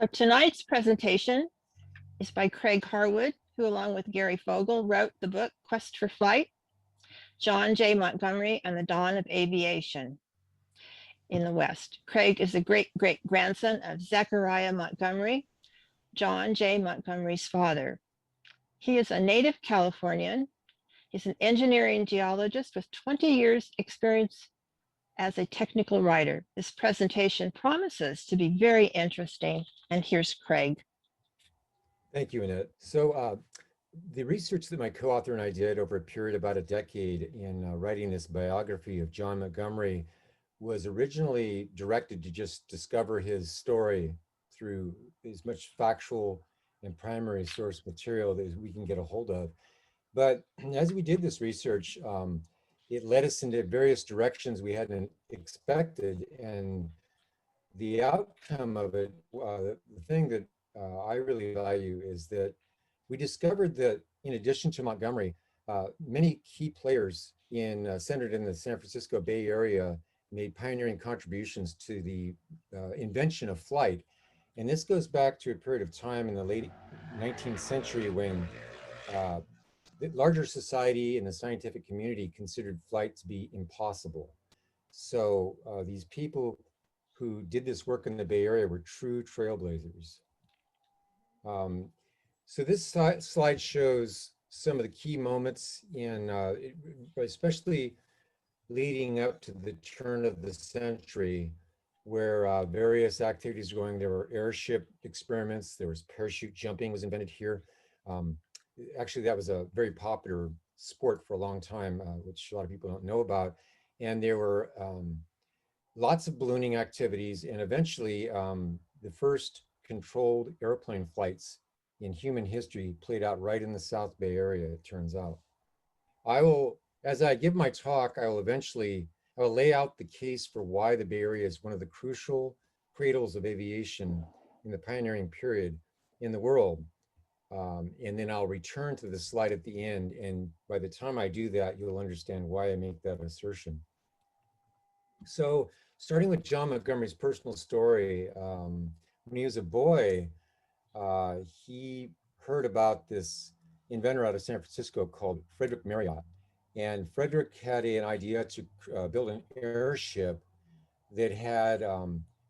So tonight's presentation is by Craig Harwood, who along with Gary Fogel wrote the book Quest for Flight, John J. Montgomery and the Dawn of Aviation in the West. Craig is a great-great-grandson of Zechariah Montgomery, John J. Montgomery's father. He is a native Californian. He's an engineering geologist with 20 years experience as a technical writer. This presentation promises to be very interesting, and here's Craig. Thank you, Annette. So the research that my co-author and I did over a period of about a decade in writing this biography of John Montgomery was originally directed to just discover his story through as much factual and primary source material that we can get a hold of. But as we did this research, it led us into various directions we hadn't expected. And the outcome of it, the thing that I really value is that we discovered that in addition to Montgomery, many key players centered in the San Francisco Bay Area made pioneering contributions to the invention of flight. And this goes back to a period of time in the late 19th century when the larger society and the scientific community considered flight to be impossible. So these people who did this work in the Bay Area were true trailblazers. So this slide shows some of the key moments especially leading up to the turn of the century, where various activities were going. There were airship experiments. There was parachute jumping was invented here. Actually, that was a very popular sport for a long time, which a lot of people don't know about. And there were lots of ballooning activities, and eventually the first controlled airplane flights in human history played out right in the South Bay Area, it turns out. As I give my talk, I will lay out the case for why the Bay Area is one of the crucial cradles of aviation in the pioneering period in the world. And then I'll return to the slide at the end. And by the time I do that, you'll understand why I make that assertion. So starting with John Montgomery's personal story, when he was a boy, he heard about this inventor out of San Francisco called Frederick Marriott. And Frederick had an idea to build an airship that had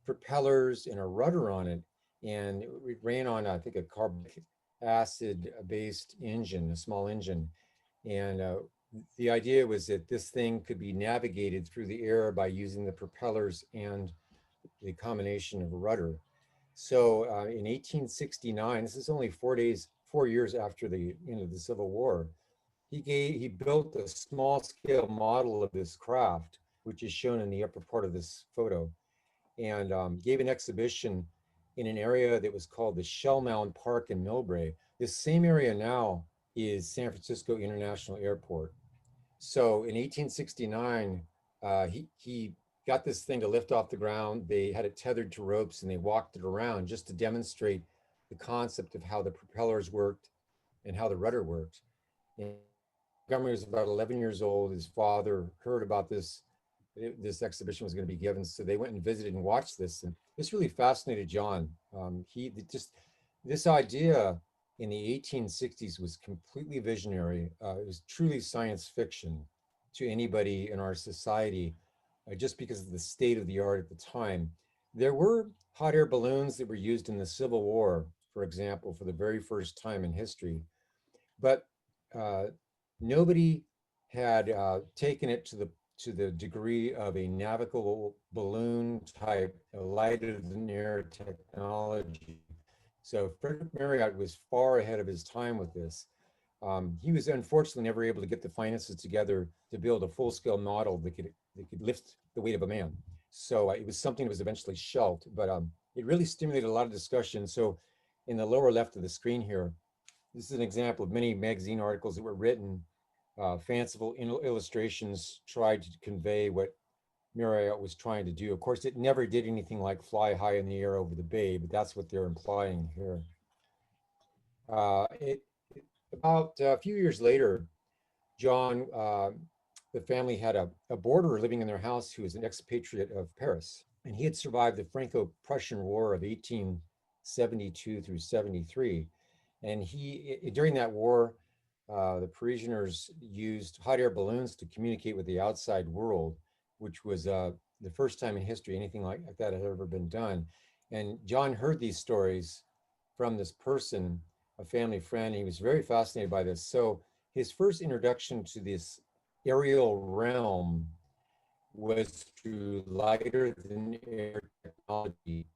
propellers and a rudder on it. And it ran on, I think, a carbonic acid-based engine, a small engine. And the idea was that this thing could be navigated through the air by using the propellers and the combination of a rudder. So in 1869, this is only 4 years after the end of the Civil War, he built a small scale model of this craft, which is shown in the upper part of this photo, and gave an exhibition in an area that was called the Shell Mound Park in Millbrae. This same area now is San Francisco International Airport. So in 1869, he got this thing to lift off the ground. They had it tethered to ropes and they walked it around just to demonstrate the concept of how the propellers worked and how the rudder worked. And Montgomery was about 11 years old. His father heard about this exhibition was going to be given. So they went and visited and watched this. And this really fascinated John. This idea in the 1860s was completely visionary. It was truly science fiction to anybody in our society, just because of the state of the art at the time. There were hot air balloons that were used in the Civil War, for example, for the very first time in history. But nobody had taken it to the degree of a navigable balloon type lighter than air technology. So Frederick Marriott was far ahead of his time with this. He was unfortunately never able to get the finances together to build a full-scale model that could lift the weight of a man. So it was something that was eventually shelved, but it really stimulated a lot of discussion. So in the lower left of the screen here, this is an example of many magazine articles that were written. Fanciful illustrations tried to convey what Marriott was trying to do. Of course, it never did anything like fly high in the air over the bay, but that's what they're implying here. About a few years later, John, the family had a boarder living in their house who was an expatriate of Paris, and he had survived the Franco-Prussian War of 18 72 through 73. And during that war, the Parisians used hot air balloons to communicate with the outside world, which was the first time in history anything like that had ever been done. And John heard these stories from this person, a family friend. He was very fascinated by this. So his first introduction to this aerial realm was through lighter than air technology.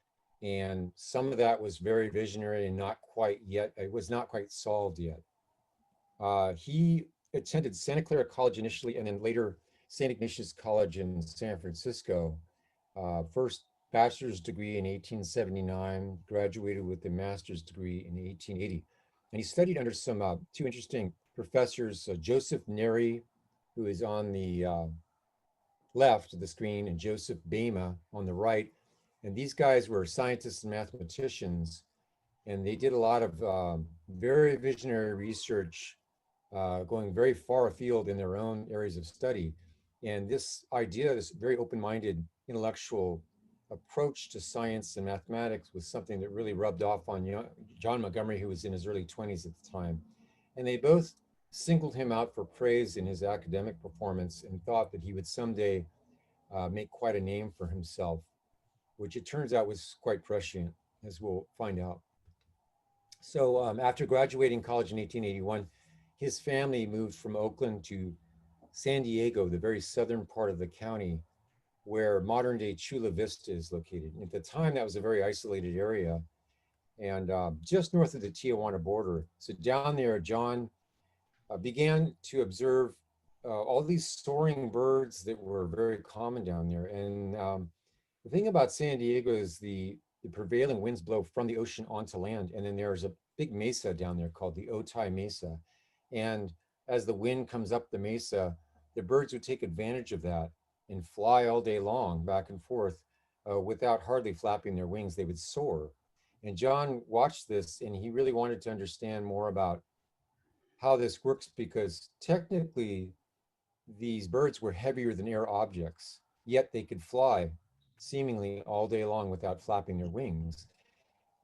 And some of that was very visionary and not quite yet, it was not quite solved yet. He attended Santa Clara College initially, and then later St. Ignatius College in San Francisco. First bachelor's degree in 1879, graduated with a master's degree in 1880. And he studied under some two interesting professors, Joseph Neri, who is on the left of the screen, and Joseph Bema on the right. And these guys were scientists and mathematicians, and they did a lot of very visionary research, going very far afield in their own areas of study. And this idea, this very open-minded intellectual approach to science and mathematics was something that really rubbed off on John Montgomery, who was in his early 20s at the time. And they both singled him out for praise in his academic performance and thought that he would someday make quite a name for himself, which it turns out was quite prescient, as we'll find out. So after graduating college in 1881, his family moved from Oakland to San Diego, the very southern part of the county, where modern day Chula Vista is located. At the time, that was a very isolated area, and just north of the Tijuana border. So down there, John began to observe all these soaring birds that were very common down there. And the thing about San Diego is the prevailing winds blow from the ocean onto land. And then there's a big mesa down there called the Otay Mesa. And as the wind comes up the mesa, the birds would take advantage of that and fly all day long back and forth without hardly flapping their wings. They would soar. And John watched this, and he really wanted to understand more about how this works, because technically these birds were heavier than air objects, yet they could fly seemingly all day long without flapping their wings.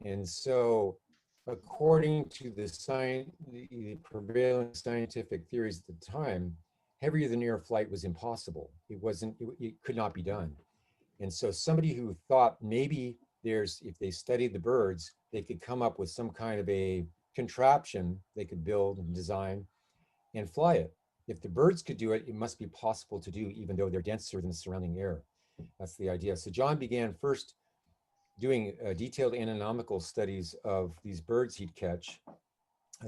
And so, according to the prevailing scientific theories at the time, heavier than air flight was impossible. It could not be done. And so somebody who thought maybe if they studied the birds, they could come up with some kind of a contraption they could build and design and fly it. If the birds could do it, it must be possible to do, even though they're denser than the surrounding air. That's the idea. So John began first doing detailed anatomical studies of these birds he'd catch,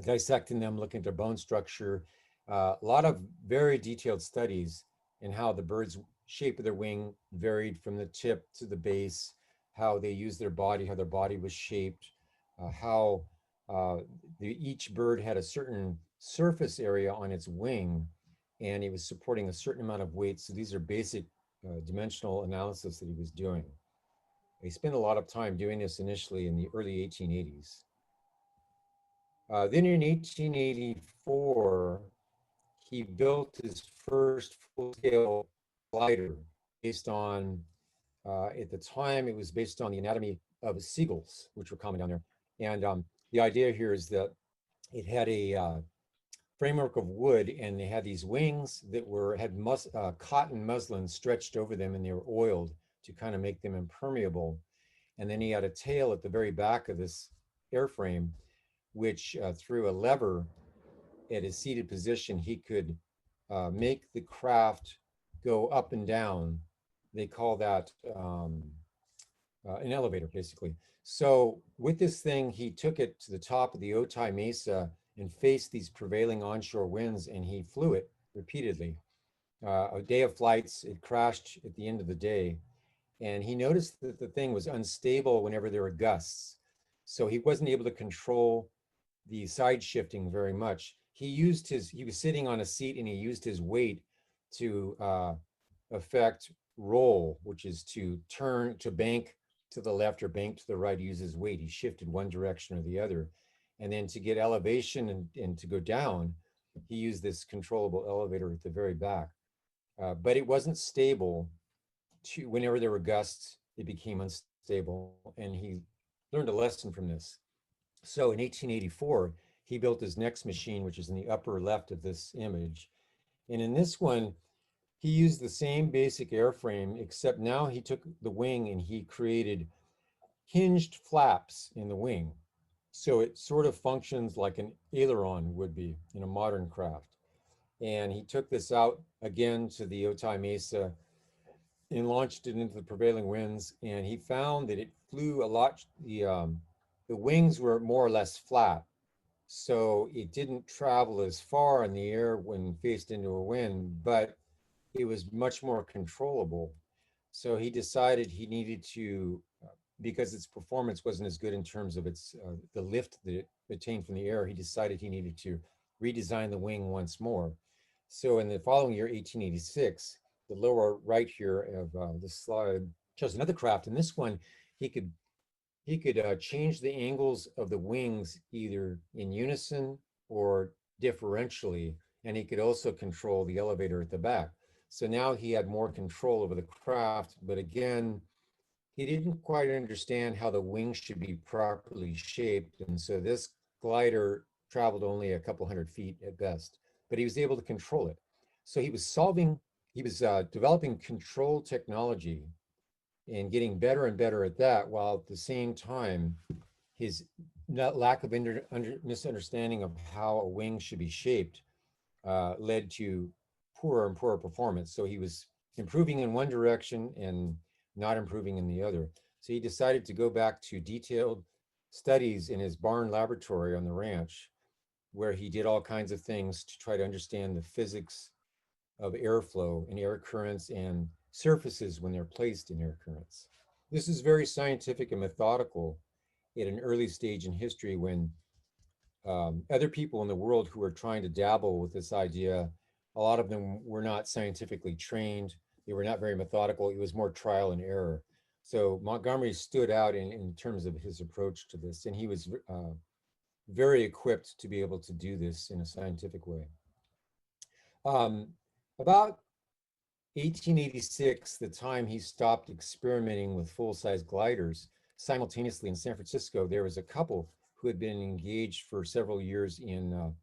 dissecting them, looking at their bone structure, a lot of very detailed studies in how the birds' shape of their wing varied from the tip to the base, how they used their body, how their body was shaped, how each bird had a certain surface area on its wing, and it was supporting a certain amount of weight. So these are basic dimensional analysis that he was doing. He spent a lot of time doing this initially in the early 1880s. Then in 1884, he built his first full-scale glider based on, at the time, it was based on the anatomy of seagulls, which were common down there. And the idea here is that it had a framework of wood, and they had these wings that had cotton muslin stretched over them, and they were oiled to kind of make them impermeable. And then he had a tail at the very back of this airframe, which through a lever at a seated position, he could make the craft go up and down. They call that an elevator, basically. So with this thing, he took it to the top of the Otay Mesa and faced these prevailing onshore winds, and he flew it repeatedly. A day of flights, it crashed at the end of the day, and he noticed that the thing was unstable whenever there were gusts. So he wasn't able to control the side shifting very much. He was sitting on a seat, and he used his weight to affect roll, which is to turn, to bank to the left or bank to the right, use his weight. He shifted one direction or the other. And then to get elevation and to go down, he used this controllable elevator at the very back. But it wasn't stable. Whenever there were gusts, it became unstable. And he learned a lesson from this. So in 1884, he built his next machine, which is in the upper left of this image. And in this one, he used the same basic airframe, except now he took the wing and he created hinged flaps in the wing. So it sort of functions like an aileron would be in a modern craft. And he took this out again to the Otay Mesa and launched it into the prevailing winds. And he found that it flew a lot. The wings were more or less flat, so it didn't travel as far in the air when faced into a wind, but it was much more controllable. So he decided he needed to, because its performance wasn't as good in terms of its the lift that it attained from the air. He decided he needed to redesign the wing once more. So in the following year, 1886, the lower right here of this slide shows another craft. And this one, he could change the angles of the wings either in unison or differentially, and he could also control the elevator at the back. So now he had more control over the craft, but again, he didn't quite understand how the wings should be properly shaped. And so this glider traveled only a couple hundred feet at best, but he was able to control it. So he was developing control technology and getting better and better at that, while at the same time, his lack of misunderstanding of how a wing should be shaped led to poorer and poorer performance. So he was improving in one direction and not improving in the other. So he decided to go back to detailed studies in his barn laboratory on the ranch, where he did all kinds of things to try to understand the physics of airflow and air currents and surfaces when they're placed in air currents. This is very scientific and methodical at an early stage in history when other people in the world who were trying to dabble with this idea, a lot of them were not scientifically trained. They were not very methodical. It was more trial and error. So Montgomery stood out in terms of his approach to this, and he was very equipped to be able to do this in a scientific way. About 1886, the time he stopped experimenting with full-size gliders, simultaneously in San Francisco, there was a couple who had been engaged for several years in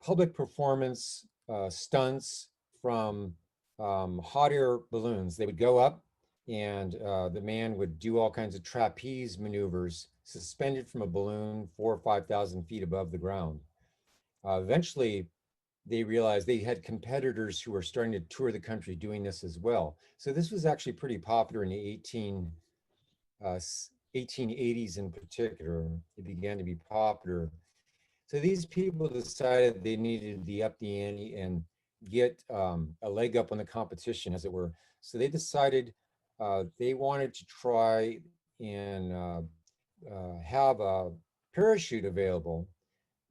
public performance stunts from hot air balloons. They would go up and the man would do all kinds of trapeze maneuvers suspended from a balloon 4,000 or 5,000 feet above the ground. Eventually, they realized they had competitors who were starting to tour the country doing this as well. So this was actually pretty popular in the 1880s in particular. It began to be popular. So these people decided they needed to up the ante and get a leg up on the competition, as it were. So they decided they wanted to try and have a parachute available,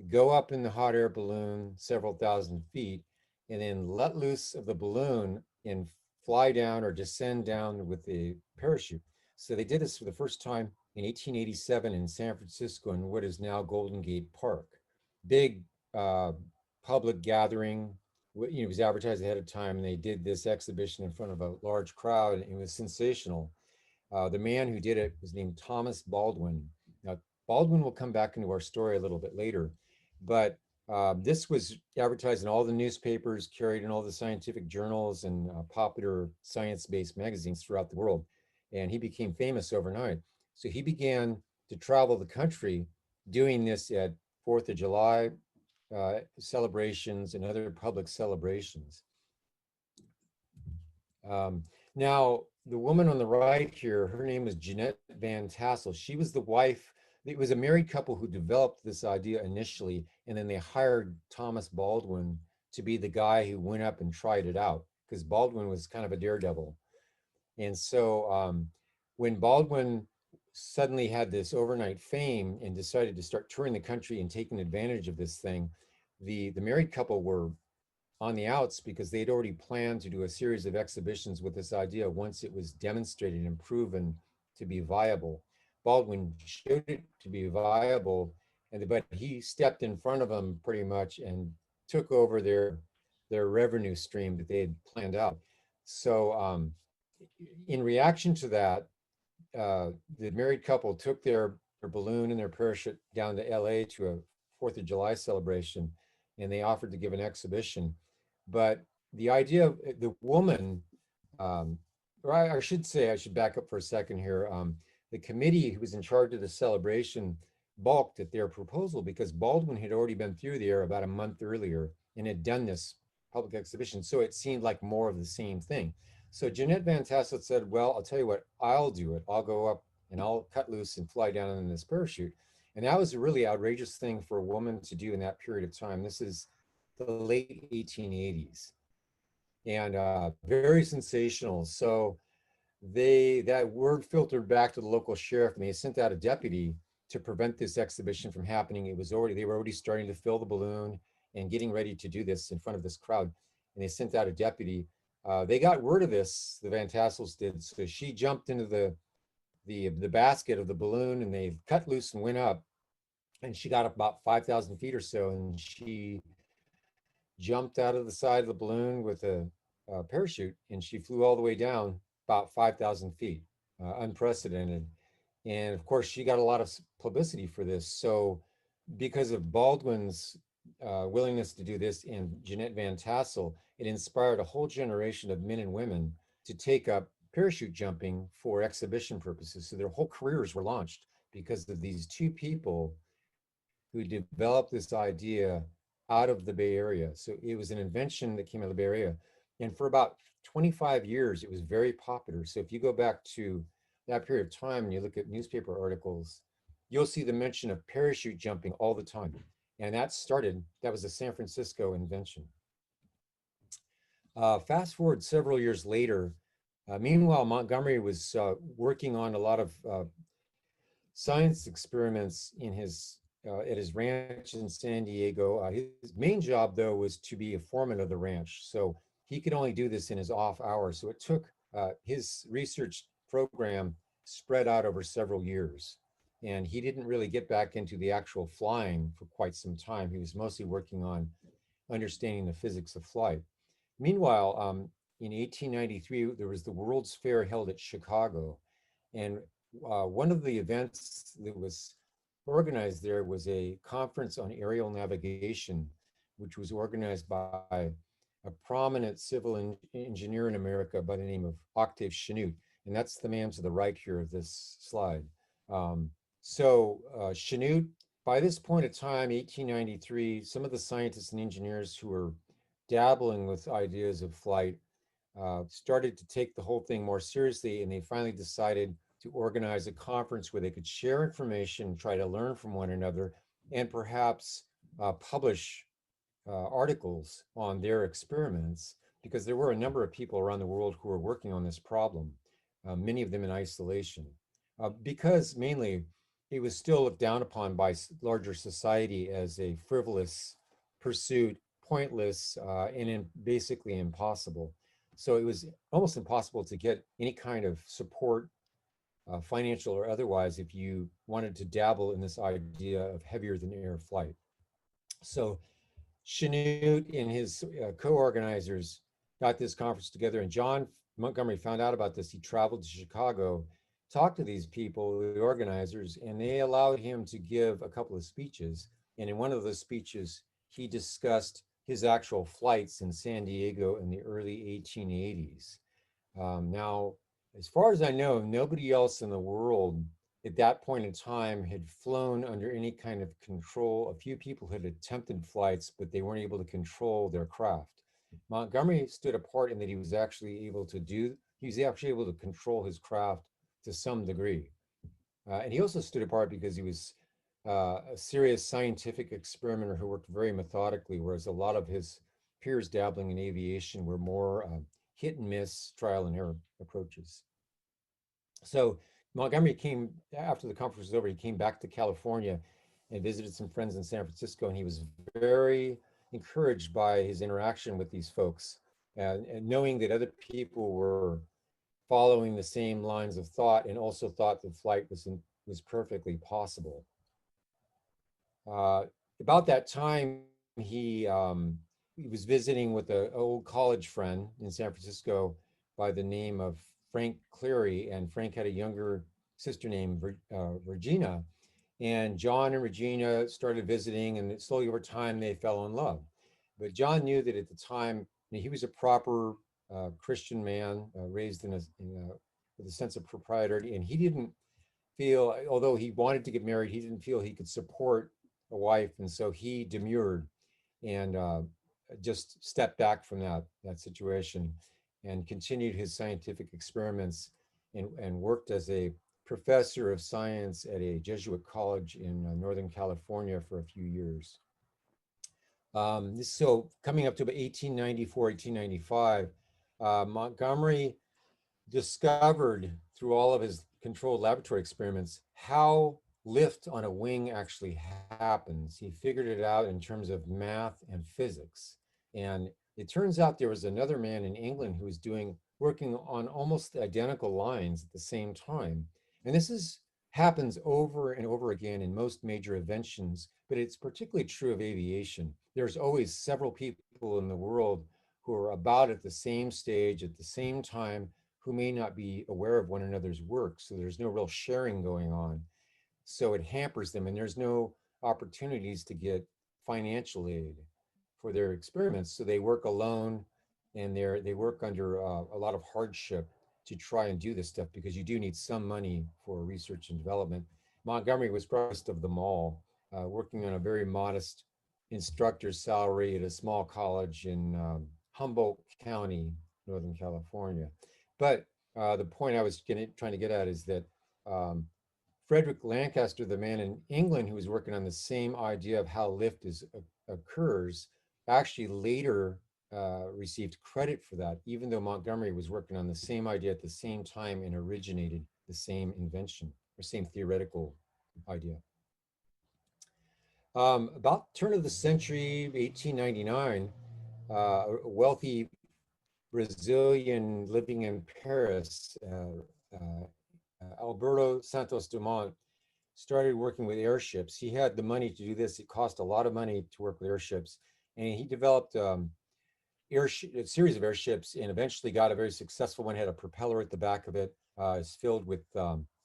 go up in the hot air balloon several thousand feet, and then let loose of the balloon and fly down or descend down with the parachute. So they did this for the first time in 1887 in San Francisco in what is now Golden Gate Park. Big public gathering. It was advertised ahead of time, and they did this exhibition in front of a large crowd, and it was sensational. The man who did it was named Thomas Baldwin. Now, Baldwin will come back into our story a little bit later, but this was advertised in all the newspapers, carried in all the scientific journals and popular science-based magazines throughout the world, and he became famous overnight. So he began to travel the country doing this at 4th of July celebrations and other public celebrations. Now, the woman on the right here, her name is Jeanette Van Tassel. She was the wife. It was a married couple who developed this idea initially, and then they hired Thomas Baldwin to be the guy who went up and tried it out, because Baldwin was kind of a daredevil. And so when Baldwin suddenly had this overnight fame and decided to start touring the country and taking advantage of this thing, the married couple were on the outs because they'd already planned to do a series of exhibitions with this idea once it was demonstrated and proven to be viable. Baldwin showed it to be viable, but he stepped in front of them pretty much and took over their revenue stream that they had planned out. So in reaction to that, the married couple took their balloon and their parachute down to LA to a 4th of July celebration, and they offered to give an exhibition. But the idea of the woman, um, or I should say, I should back up for a second here. The committee who was in charge of the celebration balked at their proposal because Baldwin had already been through there about a month earlier and had done this public exhibition. So it seemed like more of the same thing. So Jeanette Van Tassel said, well, I'll tell you what, I'll do it. I'll go up and I'll cut loose and fly down in this parachute. And that was a really outrageous thing for a woman to do in that period of time. This is the late 1880s, and very sensational. So that word filtered back to the local sheriff, and they sent out a deputy to prevent this exhibition from happening. They were already starting to fill the balloon and getting ready to do this in front of this crowd. And they sent out a deputy. They got word of this, the Van Tassels did. So she jumped into the basket of the balloon, and they cut loose and went up. And she got up about 5,000 feet or so, and she jumped out of the side of the balloon with a parachute, and she flew all the way down about 5,000 feet, unprecedented. And of course, she got a lot of publicity for this. So, because of Baldwin's willingness to do this and Jeanette Van Tassel, it inspired a whole generation of men and women to take up parachute jumping for exhibition purposes. So, their whole careers were launched because of these two people who developed this idea out of the Bay Area. So, it was an invention that came out of the Bay Area. And for about 25 years, it was very popular. So, if you go back to that period of time and you look at newspaper articles, you'll see the mention of parachute jumping all the time. And that was a San Francisco invention. Fast forward several years later, meanwhile, Montgomery was working on a lot of science experiments at his ranch in San Diego. His main job, though, was to be a foreman of the ranch. So he could only do this in his off hours. So it took his research program spread out over several years. And he didn't really get back into the actual flying for quite some time. He was mostly working on understanding the physics of flight. Meanwhile, in 1893, there was the World's Fair held at Chicago. And one of the events that was organized there was a conference on aerial navigation, which was organized by a prominent civil engineer in America by the name of Octave Chanute. And that's the man to the right here of this slide. Chanute, by this point of time, 1893, some of the scientists and engineers who were dabbling with ideas of flight started to take the whole thing more seriously, and they finally decided to organize a conference where they could share information, try to learn from one another, and perhaps publish articles on their experiments, because there were a number of people around the world who were working on this problem, many of them in isolation, because mainly it was still looked down upon by larger society as a frivolous pursuit, pointless, and basically impossible. So it was almost impossible to get any kind of support, financial or otherwise, if you wanted to dabble in this idea of heavier than air flight. So Chanute and his co-organizers got this conference together, and John Montgomery found out about this. He traveled to Chicago, talked to these people, the organizers, and they allowed him to give a couple of speeches. And in one of those speeches, he discussed his actual flights in San Diego in the early 1880s. Now, as far as I know, nobody else in the world at that point in time had flown under any kind of control. A few people had attempted flights, but they weren't able to control their craft. Montgomery stood apart in that he was actually able to control his craft to some degree. And he also stood apart because he was a serious scientific experimenter who worked very methodically, whereas a lot of his peers dabbling in aviation were more hit and miss, trial and error approaches. So Montgomery came, after the conference was over, he came back to California and visited some friends in San Francisco, and he was very encouraged by his interaction with these folks, and knowing that other people were following the same lines of thought and also thought that flight was perfectly possible. About that time, he was visiting with an old college friend in San Francisco by the name of Frank Cleary, and Frank had a younger sister named Regina. And John and Regina started visiting, and slowly over time they fell in love. But John knew that at the time he was a proper Christian man, raised with a sense of propriety, and he didn't feel, although he wanted to get married, he didn't feel he could support a wife, and so he demurred and just stepped back from that situation and continued his scientific experiments and worked as a professor of science at a Jesuit college in Northern California for a few years. So coming up to about 1894, 1895, Montgomery discovered through all of his controlled laboratory experiments how lift on a wing actually happens. He figured it out in terms of math and physics. And it turns out there was another man in England who was working on almost identical lines at the same time. And happens over and over again in most major inventions, but it's particularly true of aviation. There's always several people in the world who are about at the same stage at the same time who may not be aware of one another's work. So there's no real sharing going on. So it hampers them, and there's no opportunities to get financial aid for their experiments. So they work alone, and they work under a lot of hardship to try and do this stuff because you do need some money for research and development. Montgomery was proudest of them all, working on a very modest instructor's salary at a small college in Humboldt County, Northern California. But the point I was trying to get at is that Frederick Lancaster, the man in England who was working on the same idea of how lift occurs, actually later received credit for that, even though Montgomery was working on the same idea at the same time and originated the same invention or same theoretical idea. About turn of the century, 1899, a wealthy Brazilian living in Paris, Alberto Santos Dumont, started working with airships. He had the money to do this. It cost a lot of money to work with airships. And he developed a series of airships and eventually got a very successful one, had a propeller at the back of it. It's filled with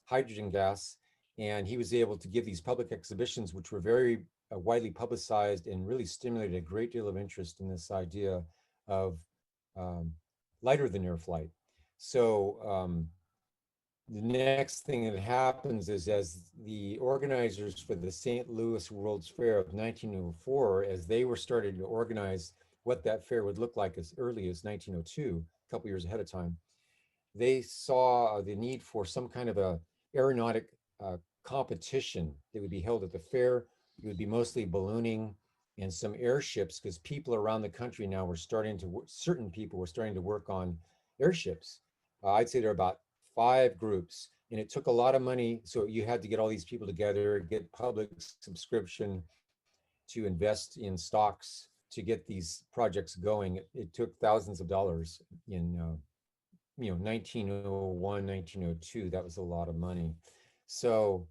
hydrogen gas. And he was able to give these public exhibitions, which were very widely publicized and really stimulated a great deal of interest in this idea of lighter than air flight. So the next thing that happens is as the organizers for the St. Louis World's Fair of 1904, as they were starting to organize what that fair would look like as early as 1902, a couple years ahead of time, they saw the need for some kind of a aeronautic competition that would be held at the fair. It would be mostly ballooning and some airships, because people around the country now were certain people were starting to work on airships. I'd say there are about 5 groups, and it took a lot of money. So you had to get all these people together, get public subscription to invest in stocks to get these projects going. It took thousands of dollars in 1901, 1902. That was a lot of money. So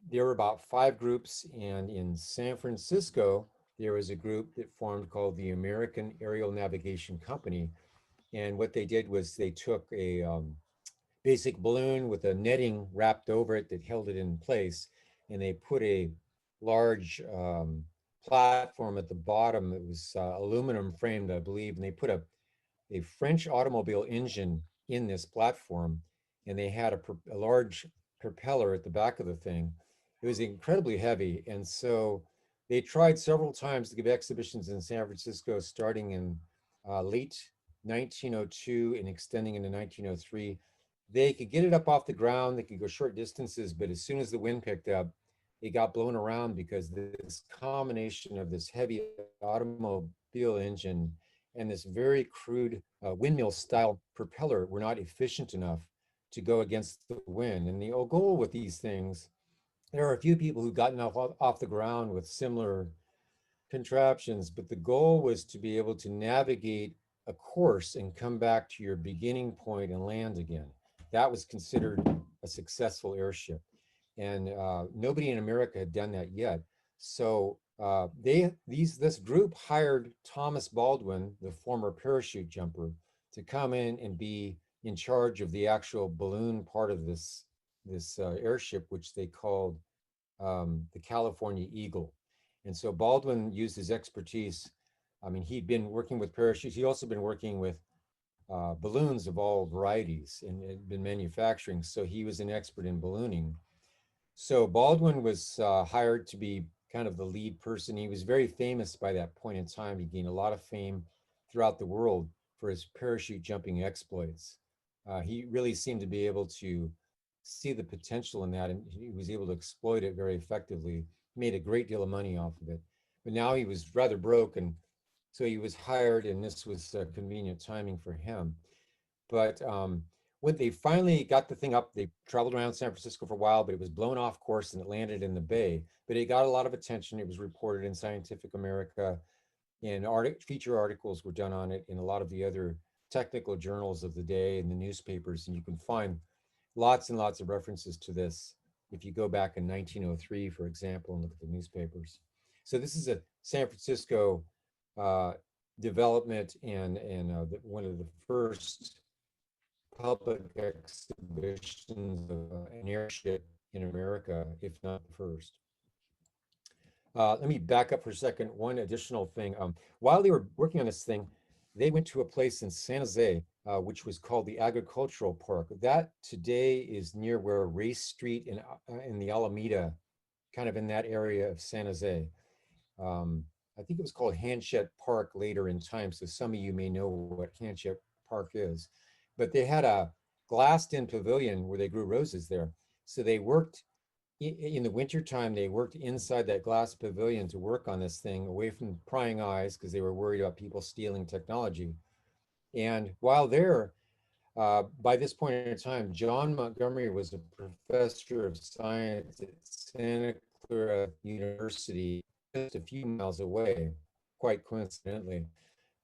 there were about 5 groups, and in San Francisco, there was a group that formed called the American Aerial Navigation Company. And what they did was they took a basic balloon with a netting wrapped over it that held it in place, and they put a large platform at the bottom. It was aluminum framed, I believe, and they put a French automobile engine in this platform, and they had a large propeller at the back of the thing. It was incredibly heavy, and so they tried several times to give exhibitions in San Francisco, starting in late 1902 and extending into 1903. They could get it up off the ground, they could go short distances, but as soon as the wind picked up, it got blown around because this combination of this heavy automobile engine and this very crude windmill style propeller were not efficient enough to go against the wind. And the goal with these things, there are a few people who've gotten off the ground with similar contraptions, but the goal was to be able to navigate a course and come back to your beginning point and land again. That was considered a successful airship. And nobody in America had done that yet. So this group hired Thomas Baldwin, the former parachute jumper, to come in and be in charge of the actual balloon part of this airship, which they called the California Eagle. And so Baldwin used his expertise. I mean, he'd been working with parachutes. He'd also been working with balloons of all varieties and had been manufacturing. So he was an expert in ballooning. So Baldwin was hired to be kind of the lead person. He was very famous by that point in time. He gained a lot of fame throughout the world for his parachute jumping exploits. He really seemed to be able to see the potential in that, and he was able to exploit it very effectively. He made a great deal of money off of it. But now he was rather broke, and so he was hired, and this was convenient timing for him. But when they finally got the thing up, they traveled around San Francisco for a while, but it was blown off course and it landed in the bay. But it got a lot of attention. It was reported in Scientific America, and feature articles were done on it in a lot of the other technical journals of the day and the newspapers. And you can find lots and lots of references to this if you go back in 1903, for example, and look at the newspapers. So this is a San Francisco uh, development and one of the first public exhibitions of an airship in America, if not the first. Let me back up for a second. One additional thing. While they were working on this thing, they went to a place in San Jose, which was called the Agricultural Park. That today is near where Race Street in the Alameda, kind of in that area of San Jose. I think it was called Hanchett Park later in time, so some of you may know what Hanchett Park is. But they had a glassed-in pavilion where they grew roses there. So they worked in the wintertime, they worked inside that glass pavilion to work on this thing away from prying eyes because they were worried about people stealing technology. And while there, by this point in time, John Montgomery was a professor of science at Santa Clara University, just a few miles away, quite coincidentally.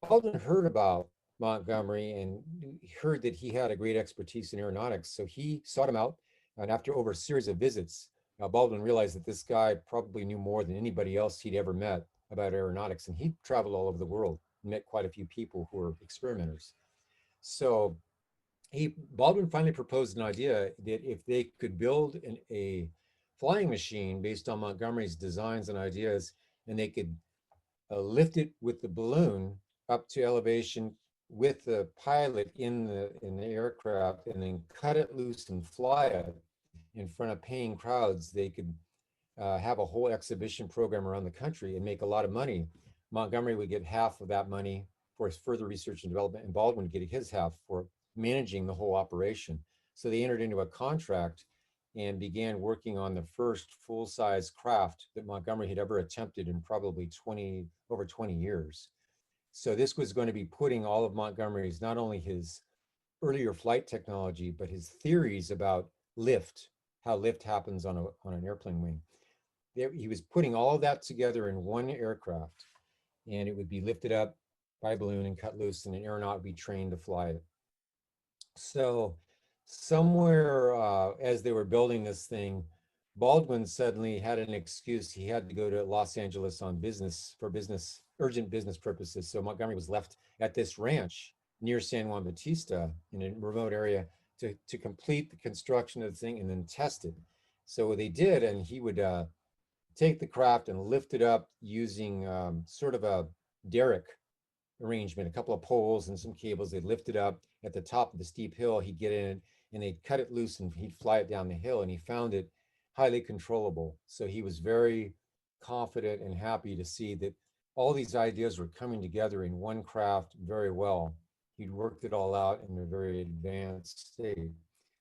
Baldwin heard about Montgomery and heard that he had a great expertise in aeronautics. So he sought him out. And after over a series of visits, Baldwin realized that this guy probably knew more than anybody else he'd ever met about aeronautics. And he traveled all over the world, met quite a few people who were experimenters. So Baldwin finally proposed an idea that if they could build a flying machine based on Montgomery's designs and ideas, and they could lift it with the balloon up to elevation with the pilot in the aircraft, and then cut it loose and fly it in front of paying crowds, they could have a whole exhibition program around the country and make a lot of money. Montgomery would get half of that money for his further research and development, and Baldwin would get his half for managing the whole operation. So they entered into a contract and began working on the first full-size craft that Montgomery had ever attempted in probably over 20 years. So this was going to be putting all of Montgomery's, not only his earlier flight technology, but his theories about lift, how lift happens on an airplane wing. He was putting all of that together in one aircraft, and it would be lifted up by balloon and cut loose, and an aeronaut would be trained to fly it. So somewhere as they were building this thing, Baldwin suddenly had an excuse. He had to go to Los Angeles on business for urgent business purposes. So Montgomery was left at this ranch near San Juan Bautista in a remote area to complete the construction of the thing and then test it. So they did, and he would take the craft and lift it up using sort of a derrick arrangement, a couple of poles and some cables. They'd lift it up at the top of the steep hill. He'd get in it and they'd cut it loose and he'd fly it down the hill, and he found it highly controllable. So he was very confident and happy to see that all these ideas were coming together in one craft very well. He'd worked it all out in a very advanced state.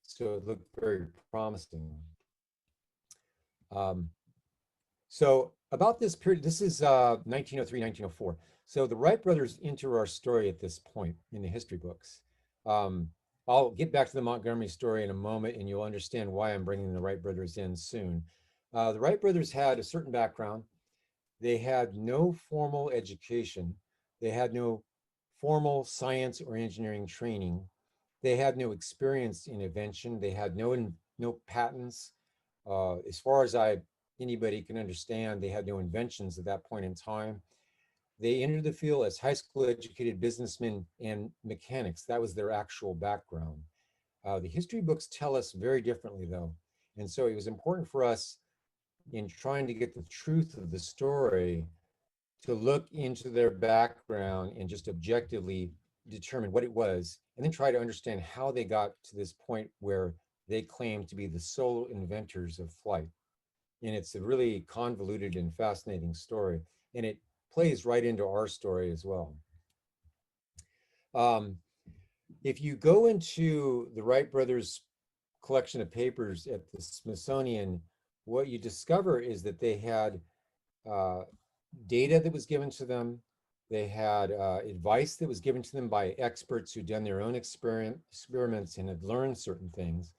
So it looked very promising. So about this period, this is 1903, 1904. So the Wright brothers enter our story at this point in the history books. I'll get back to the Montgomery story in a moment, and you'll understand why I'm bringing the Wright brothers in soon. The Wright brothers had a certain background. They had no formal education. They had no formal science or engineering training. They had no experience in invention. They had no patents. As far as anybody can understand, they had no inventions at that point in time. They entered the field as high school educated businessmen and mechanics. That was their actual background. The history books tell us very differently, though. And so it was important for us in trying to get the truth of the story, to look into their background and just objectively determine what it was, and then try to understand how they got to this point where they claim to be the sole inventors of flight. And it's a really convoluted and fascinating story, and it plays right into our story as well. Um, if you go into the Wright brothers collection of papers at the Smithsonian, what you discover is that they had uh, data that was given to them. They had advice that was given to them by experts who'd done their own experiments and had learned certain things.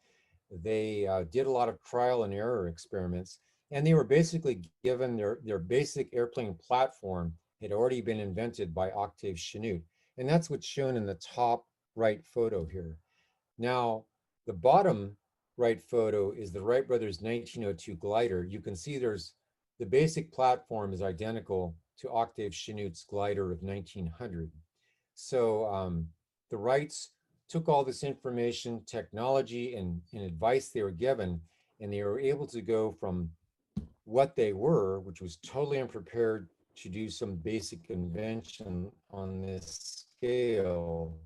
They did a lot of trial and error experiments, and they were basically given their basic airplane platform had already been invented by Octave Chanute. And that's what's shown in the top right photo here. Now, the bottom right photo is the Wright brothers 1902 glider. You can see there's the basic platform is identical to Octave Chanute's glider of 1900. So the Wrights took all this information, technology, and advice they were given, and they were able to go from what they were, which was totally unprepared to do some basic invention on this scale,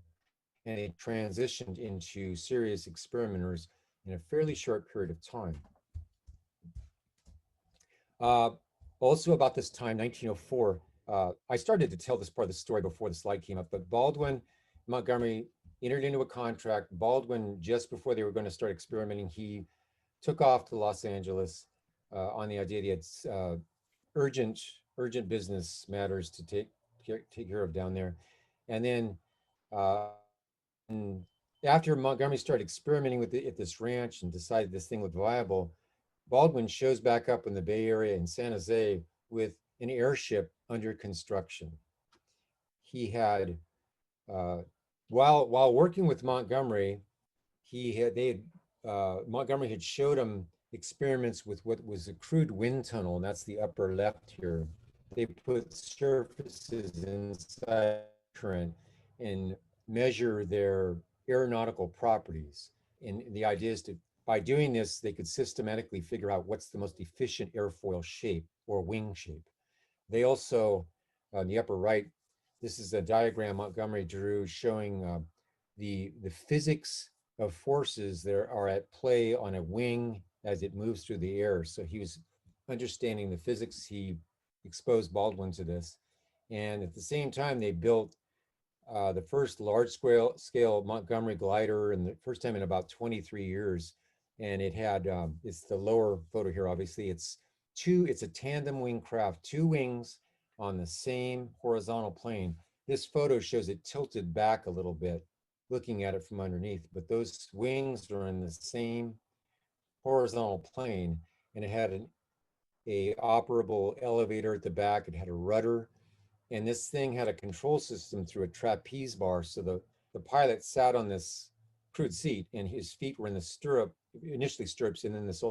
and they transitioned into serious experimenters in a fairly short period of time. Uh, Also about this time, 1904, I started to tell this part of the story before the slide came up, but Baldwin Montgomery entered into a contract. Baldwin, just before they were going to start experimenting, he took off to Los Angeles on the idea that he had urgent business matters to take care of down there. And then uh, and after Montgomery started experimenting with it at this ranch and decided this thing looked viable, Baldwin shows back up in the Bay Area in San Jose with an airship under construction. He had, uh, while working with Montgomery, Montgomery had showed him experiments with what was a crude wind tunnel, and that's the upper left here. They put surfaces inside current and measure their aeronautical properties. And the idea is to, by doing this, they could systematically figure out what's the most efficient airfoil shape or wing shape. They also, on the upper right, this is a diagram Montgomery drew showing the physics of forces that are at play on a wing as it moves through the air. So he was understanding the physics. He exposed Baldwin to this. And at the same time, they built the first large scale Montgomery glider, and the first time in about 23 years. And it had, it's the lower photo here, obviously. It's a tandem wing craft, two wings on the same horizontal plane. This photo shows it tilted back a little bit, looking at it from underneath, but those wings are in the same horizontal plane, and it had a operable elevator at the back. It had a rudder, and this thing had a control system through a trapeze bar. So the pilot sat on this crude seat, and his feet were in the initially stirrups, and then this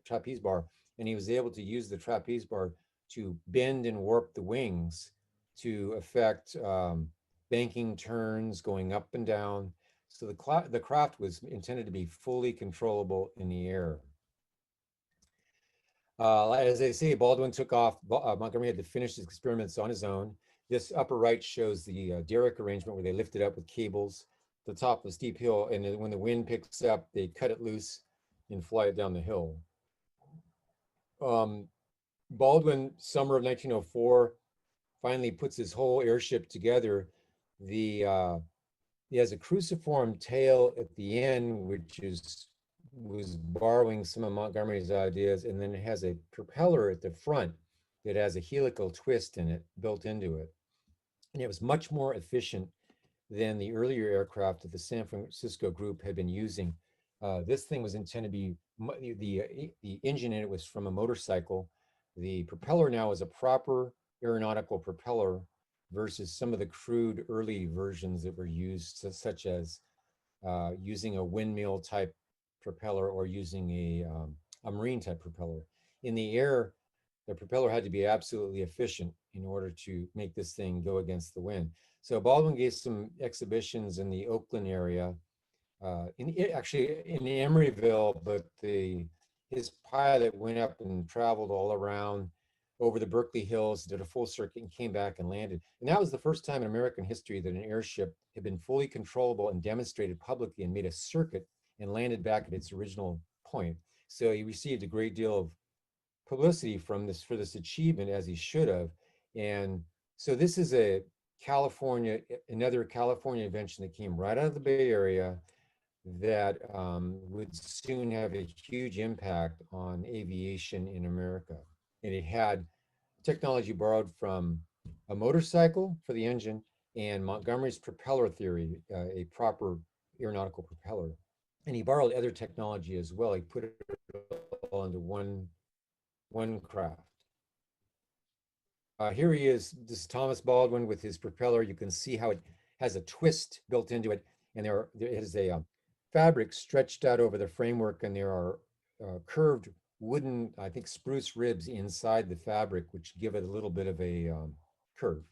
trapeze bar, and he was able to use the trapeze bar to bend and warp the wings to affect banking turns, going up and down. So the craft was intended to be fully controllable in the air. As I say, Baldwin took off. Montgomery had to finish his experiments on his own. This upper right shows the derrick arrangement where they lift it up with cables to the top of a steep hill, and then when the wind picks up, they cut it loose and fly it down the hill. Baldwin, summer of 1904, finally puts his whole airship together. He has a cruciform tail at the end, which was borrowing some of Montgomery's ideas, and then it has a propeller at the front that has a helical twist in it, built into it. And it was much more efficient than the earlier aircraft that the San Francisco group had been using. This thing was intended to be, the engine in it was from a motorcycle. The propeller now is a proper aeronautical propeller versus some of the crude early versions that were used, such as using a windmill type propeller or using a marine type propeller. In the air, the propeller had to be absolutely efficient in order to make this thing go against the wind. So Baldwin gave some exhibitions in the Oakland area, actually in Emeryville, but the his pilot went up and traveled all around over the Berkeley Hills, did a full circuit, and came back and landed. And that was the first time in American history that an airship had been fully controllable and demonstrated publicly and made a circuit and landed back at its original point. So he received a great deal of publicity from this for this achievement, as he should have. And so this is another California invention that came right out of the Bay Area that would soon have a huge impact on aviation in America. And it had technology borrowed from a motorcycle for the engine and Montgomery's propeller theory, a proper aeronautical propeller. And he borrowed other technology as well. He put it all into one craft. Here he is, this is Thomas Baldwin with his propeller. You can see how it has a twist built into it. And there is a fabric stretched out over the framework, and there are curved wooden, I think, spruce ribs inside the fabric, which give it a little bit of a curve.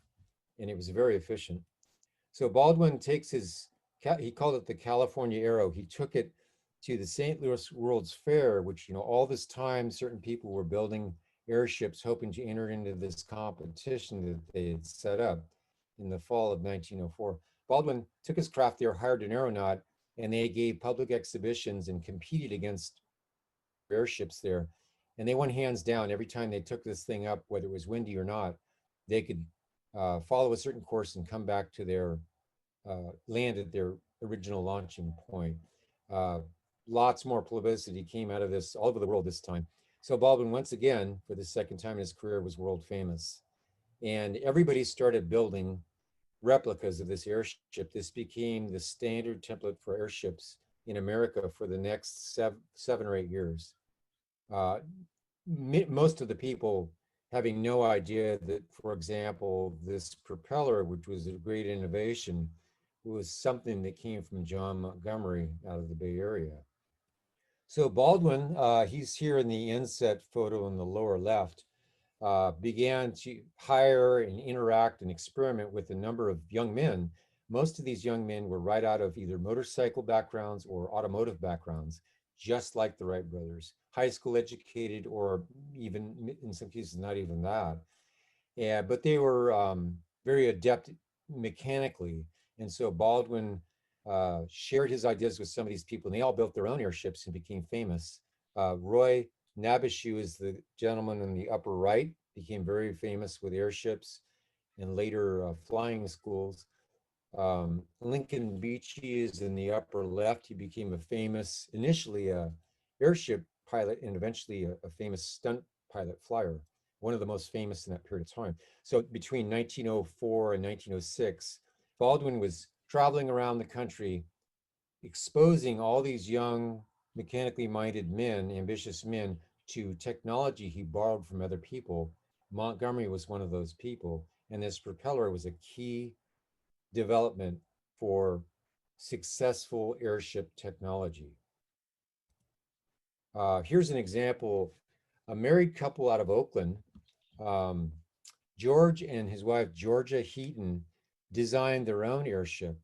And it was very efficient. So Baldwin takes he called it the California Aero. He took it to the St. Louis World's Fair, which, all this time, certain people were building airships hoping to enter into this competition that they had set up in the fall of 1904. Baldwin took his craft there, hired an aeronaut, and they gave public exhibitions and competed against airships there. And they won hands down every time they took this thing up, whether it was windy or not. They could follow a certain course and come back to their land at their original launching point. Lots more publicity came out of this all over the world this time. So Baldwin, once again, for the second time in his career, was world famous. And everybody started building replicas of this airship. This became the standard template for airships in America for the next 7 or 8 years. Most of the people having no idea that, for example, this propeller, which was a great innovation, was something that came from John Montgomery out of the Bay Area. So Baldwin, he's here in the inset photo in the lower left, began to hire and interact and experiment with a number of young men. Most of these young men were right out of either motorcycle backgrounds or automotive backgrounds, just like the Wright brothers, high school educated, or even in some cases, not even that. Yeah, but they were very adept mechanically. And so Baldwin shared his ideas with some of these people, and they all built their own airships and became famous. Roy Nabishu is the gentleman in the upper right, became very famous with airships and later flying schools. Lincoln Beachy is in the upper left. He became a famous, initially a airship pilot and eventually a famous stunt pilot flyer, one of the most famous in that period of time. So between 1904 and 1906, Baldwin was traveling around the country, exposing all these young, mechanically minded men, ambitious men, to technology he borrowed from other people. Montgomery was one of those people, and this propeller was a key development for successful airship technology. Here's an example, a married couple out of Oakland. George and his wife, Georgia Heaton, designed their own airship,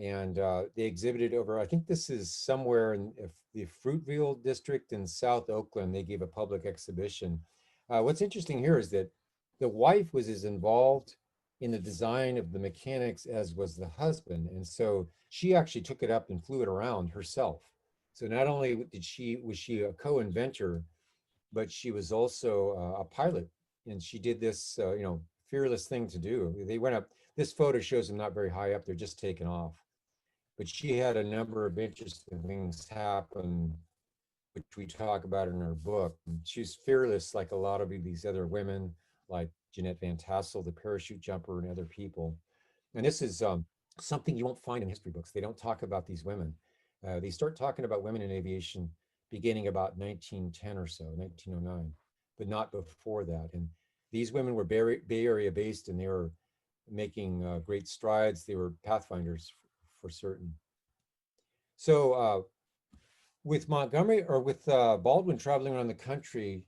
and they exhibited over, I think this is somewhere in the Fruitville district in South Oakland. They gave a public exhibition. What's interesting here is that the wife was as involved in the design of the mechanics as was the husband. And so she actually took it up and flew it around herself. So not only was she a co-inventor, but she was also a pilot. And she did this, fearless thing to do. They went up, this photo shows them not very high up, they're just taking off. But she had a number of interesting things happen, which we talk about in her book. She's fearless, like a lot of these other women, like Jeanette Van Tassel, the parachute jumper, and other people. And this is something you won't find in history books. They don't talk about these women. They start talking about women in aviation beginning about 1910 or so, 1909, but not before that. And these women were Bay Area based, and they were making great strides. They were pathfinders for certain. So with Montgomery, or with Baldwin traveling around the country,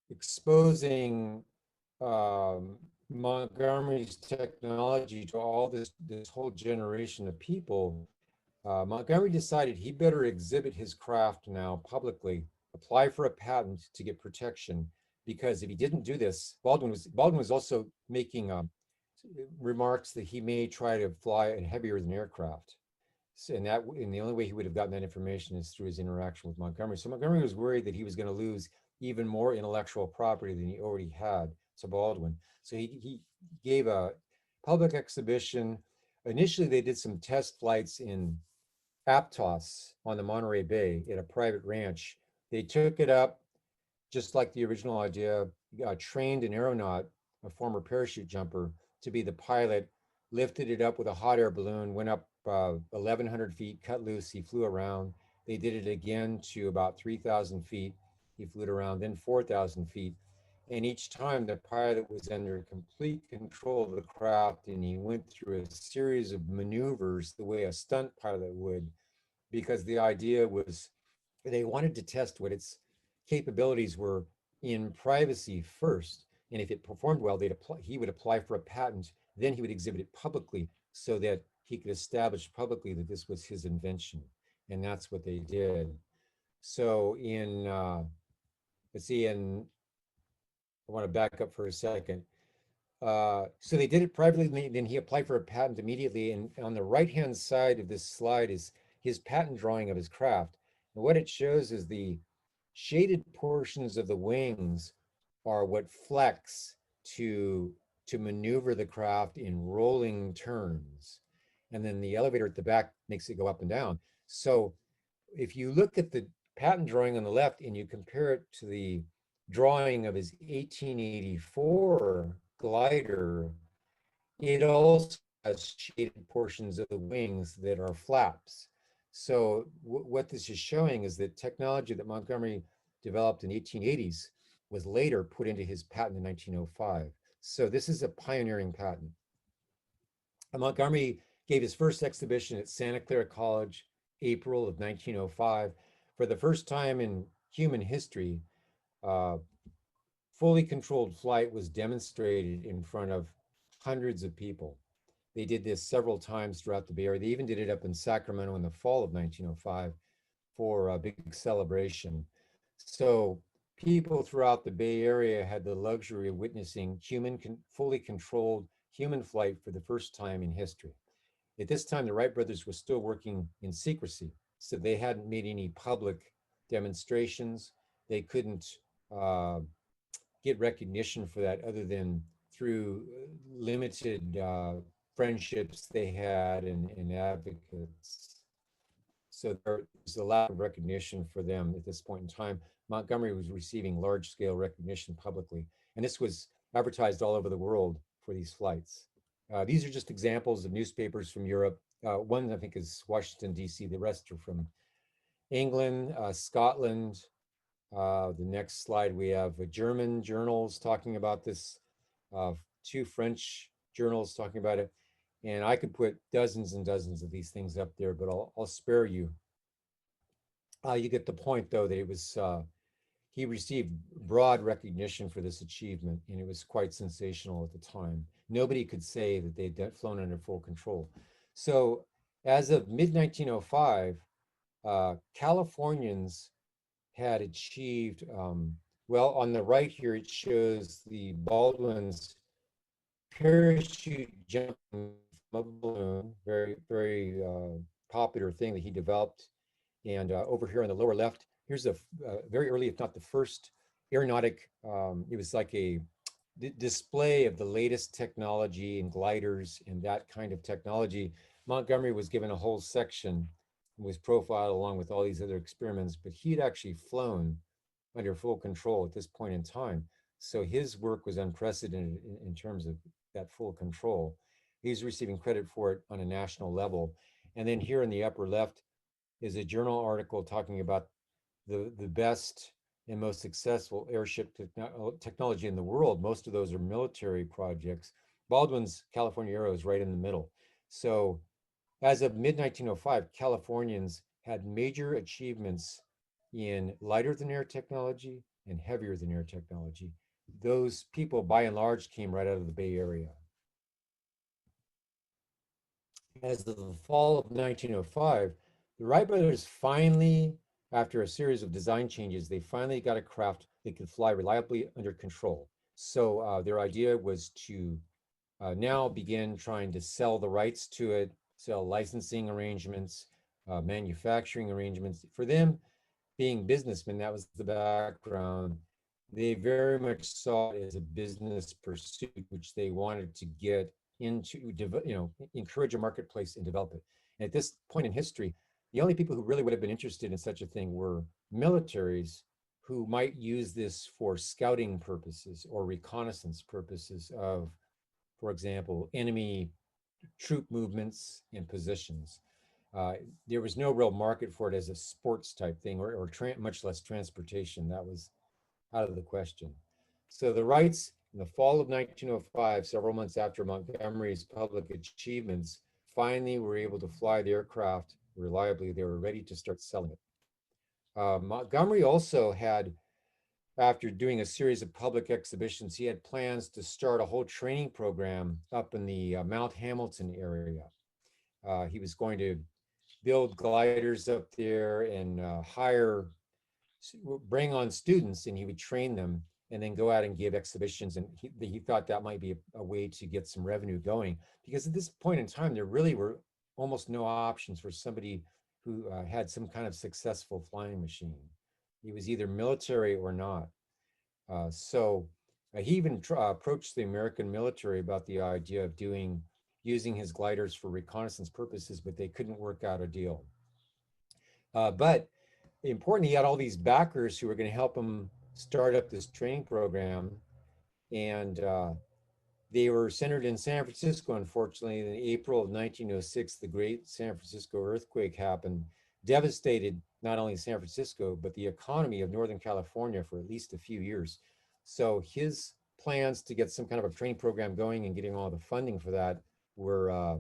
exposing Montgomery's technology to all this whole generation of people, Montgomery decided he better exhibit his craft now publicly apply for a patent to get protection, because if he didn't do this, Baldwin was also making remarks that he may try to fly a heavier than aircraft. So, and the only way he would have gotten that information is through his interaction with Montgomery. So Montgomery was worried that he was going to lose even more intellectual property than he already had to Baldwin. So he gave a public exhibition. Initially, they did some test flights in Aptos on the Monterey Bay at a private ranch. They took it up just like the original idea, trained an aeronaut, a former parachute jumper, to be the pilot, lifted it up with a hot air balloon, went up 1,100 feet, cut loose, he flew around. They did it again to about 3,000 feet. He flew it around, then 4,000 feet. And each time the pilot was under complete control of the craft, and he went through a series of maneuvers the way a stunt pilot would, because the idea was they wanted to test what its capabilities were in privacy first. And if it performed well, he would apply for a patent, then he would exhibit it publicly so that he could establish publicly that this was his invention. And that's what they did. So let's see, I want to back up for a second. So they did it privately, then he applied for a patent immediately. And on the right-hand side of this slide is his patent drawing of his craft. And what it shows is the shaded portions of the wings are what flex to maneuver the craft in rolling turns. And then the elevator at the back makes it go up and down. So if you look at the patent drawing on the left and you compare it to the drawing of his 1884 glider, it also has shaded portions of the wings that are flaps. So what this is showing is that technology that Montgomery developed in the 1880s was later put into his patent in 1905. So this is a pioneering patent. Montgomery gave his first exhibition at Santa Clara College, April of 1905. For the first time in human history, fully controlled flight was demonstrated in front of hundreds of people. They did this several times throughout the Bay Area. They even did it up in Sacramento in the fall of 1905 for a big celebration. So people throughout the Bay Area had the luxury of witnessing fully controlled human flight for the first time in history. At this time, the Wright brothers were still working in secrecy, so they hadn't made any public demonstrations. They couldn't get recognition for that other than through limited friendships they had and advocates. So there's a lack of recognition for them at this point in time. Montgomery was receiving large scale recognition publicly, and this was advertised all over the world for these flights. These are just examples of newspapers from Europe. One, I think, is Washington, D.C. The rest are from England, Scotland. The next slide, we have German journals talking about this, two French journals talking about it. And I could put dozens and dozens of these things up there, but I'll spare you. You get the point, though, that it was he received broad recognition for this achievement, and it was quite sensational at the time. Nobody could say that they'd flown under full control. So as of mid-1905, Californians had achieved, well, on the right here, it shows the Baldwins parachute jumping from a balloon, very popular thing that he developed. And over here on the lower left, here's a very early, if not the first aeronautic, it was like a display of the latest technology and gliders and that kind of technology. Montgomery was given a whole section and was profiled along with all these other experiments, but he'd actually flown under full control at this point in time. So his work was unprecedented in terms of that full control. He's receiving credit for it on a national level. And then here in the upper left is a journal article talking about the best and most successful airship technology in the world. Most of those are military projects. Baldwin's California Aero is right in the middle. So as of mid-1905, Californians had major achievements in lighter than air technology and heavier than air technology. Those people, by and large, came right out of the Bay Area. As of the fall of 1905, the Wright brothers finally after a series of design changes, they finally got a craft that could fly reliably under control. So their idea was to now begin trying to sell the rights to it, sell licensing arrangements, manufacturing arrangements. For them, being businessmen, that was the background. They very much saw it as a business pursuit, which they wanted to get into, encourage a marketplace and develop it. And at this point in history, the only people who really would have been interested in such a thing were militaries who might use this for scouting purposes or reconnaissance purposes of, for example, enemy troop movements and positions. Uh, there was no real market for it as a sports type thing or much less transportation. That was out of the question. So the Wrights, in the fall of 1905, several months after Montgomery's public achievements, finally were able to fly the aircraft reliably. They were ready to start selling it. Montgomery also had, after doing a series of public exhibitions, he had plans to start a whole training program up in the Mount Hamilton area. He was going to build gliders up there and bring on students, and he would train them and then go out and give exhibitions. And he thought that might be a way to get some revenue going, because at this point in time, there really were almost no options for somebody who had some kind of successful flying machine. He was either military or not. So he even approached the American military about the idea of using his gliders for reconnaissance purposes, but they couldn't work out a deal. But important, he had all these backers who were going to help him start up this training program, and they were centered in San Francisco. Unfortunately, in April of 1906, the great San Francisco earthquake happened, devastated not only San Francisco, but the economy of Northern California for at least a few years. So his plans to get some kind of a training program going and getting all the funding for that were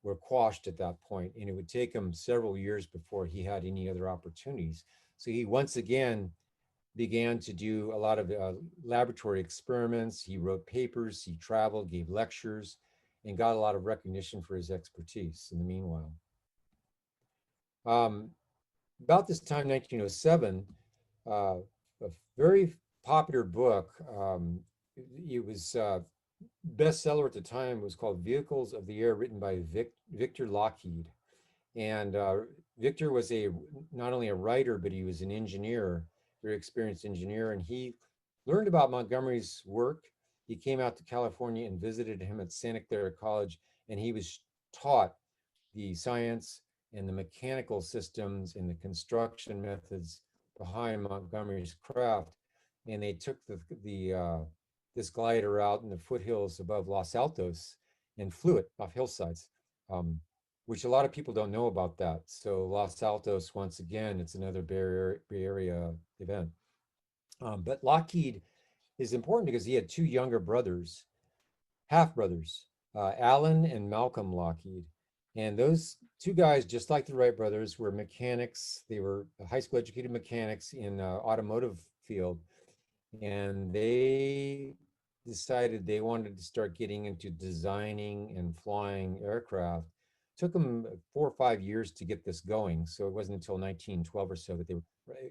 were quashed at that point, and it would take him several years before he had any other opportunities. So he once again began to do a lot of laboratory experiments. He wrote papers, he traveled, gave lectures, and got a lot of recognition for his expertise in the meanwhile. About this time, 1907, a very popular book, it was bestseller at the time, was called Vehicles of the Air, written by Victor Lockheed. And Victor was not only a writer, but he was an engineer, very experienced engineer, and he learned about Montgomery's work. He came out to California and visited him at Santa Clara College, and he was taught the science and the mechanical systems and the construction methods behind Montgomery's craft. And they took this glider out in the foothills above Los Altos and flew it off hillsides, which a lot of people don't know about that. So Los Altos, once again, it's another Bay Area event. But Lockheed is important because he had two younger brothers, half brothers, Alan and Malcolm Lockheed. And those two guys, just like the Wright brothers, were mechanics. They were high school educated mechanics in automotive field. And they decided they wanted to start getting into designing and flying aircraft. It took them 4 or 5 years to get this going. So it wasn't until 1912 or so that they were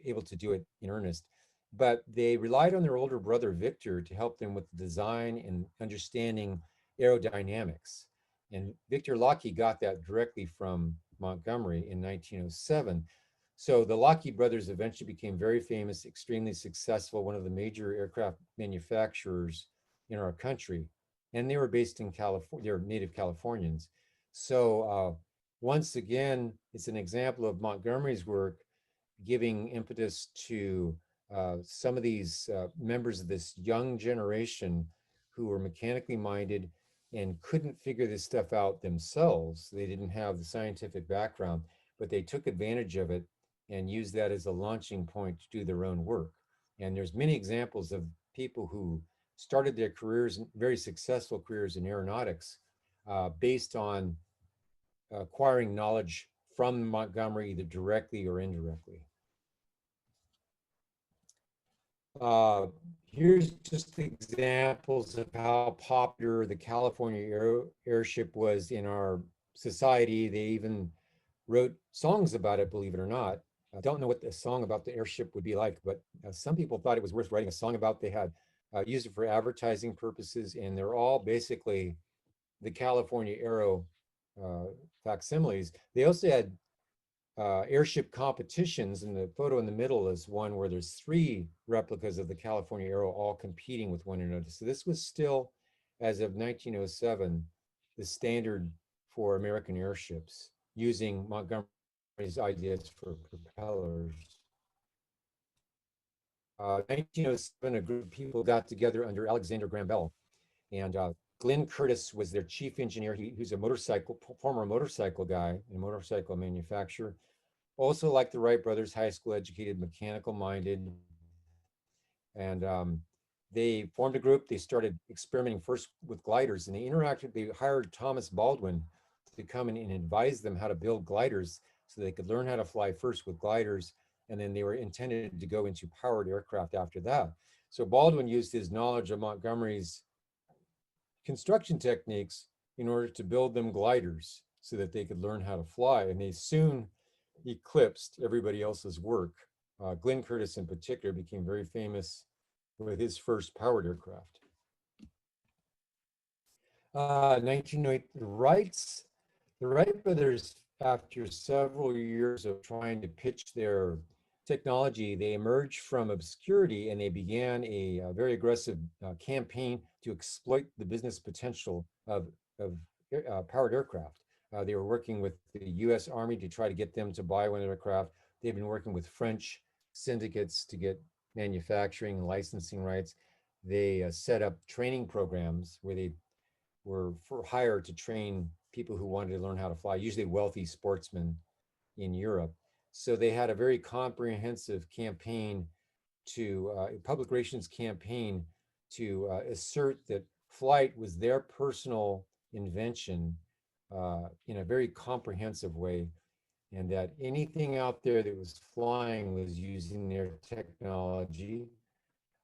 able to do it in earnest. But they relied on their older brother, Victor, to help them with the design and understanding aerodynamics. And Victor Lockheed got that directly from Montgomery in 1907. So the Lockheed brothers eventually became very famous, extremely successful, one of the major aircraft manufacturers in our country. And they were based in California, they're native Californians. So once again, it's an example of Montgomery's work giving impetus to some of these members of this young generation who were mechanically minded and couldn't figure this stuff out themselves. They didn't have the scientific background, but they took advantage of it and used that as a launching point to do their own work. And there's many examples of people who started their careers, very successful careers in aeronautics, based on acquiring knowledge from Montgomery, either directly or indirectly. Here's just examples of how popular the California airship was in our society. They even wrote songs about it, believe it or not. I don't know what the song about the airship would be like, but some people thought it was worth writing a song about. They had used it for advertising purposes, and they're all basically the California Aero uh, facsimiles. They also had airship competitions, and the photo in the middle is one where there's three replicas of the California Aero all competing with one another. So this was still, as of 1907, the standard for American airships, using Montgomery's ideas for propellers. 1907, a group of people got together under Alexander Graham Bell, and Glenn Curtis was their chief engineer. He's a former motorcycle guy and motorcycle manufacturer. Also, like the Wright brothers, high school educated, mechanical minded. And they formed a group. They started experimenting first with gliders, and they hired Thomas Baldwin to come in and advise them how to build gliders so they could learn how to fly first with gliders. And then they were intended to go into powered aircraft after that. So Baldwin used his knowledge of Montgomery's construction techniques in order to build them gliders so that they could learn how to fly. And they soon eclipsed everybody else's work. Glenn Curtis in particular became very famous with his first powered aircraft. 1908, the Wright brothers, after several years of trying to pitch their technology, they emerged from obscurity and they began a very aggressive campaign to exploit the business potential of powered aircraft. They were working with the US Army to try to get them to buy one aircraft. They've been working with French syndicates to get manufacturing and licensing rights. They set up training programs where they were for hire to train people who wanted to learn how to fly, usually wealthy sportsmen in Europe. So they had a very comprehensive campaign public relations campaign to assert that flight was their personal invention in a very comprehensive way, and that anything out there that was flying was using their technology.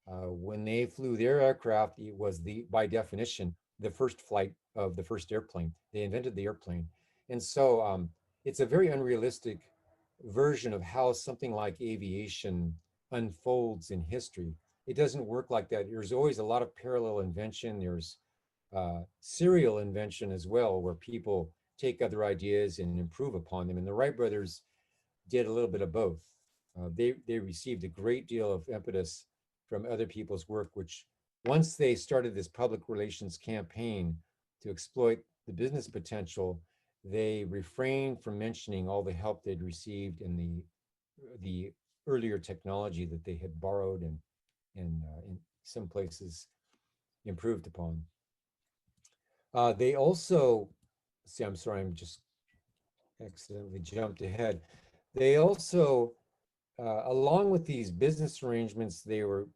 When they flew their aircraft, it was by definition, the first flight of the first airplane. They invented the airplane. And so it's a very unrealistic version of how something like aviation unfolds in history. It doesn't work like that. There's always a lot of parallel invention. There's serial invention as well, where people take other ideas and improve upon them. And the Wright brothers did a little bit of both. They received a great deal of impetus from other people's work, which once they started this public relations campaign to exploit the business potential, they refrained from mentioning all the help they'd received in the earlier technology that they had borrowed and in some places improved upon. They also, see, I'm sorry, I'm just accidentally jumped ahead. They also, along with these business arrangements they were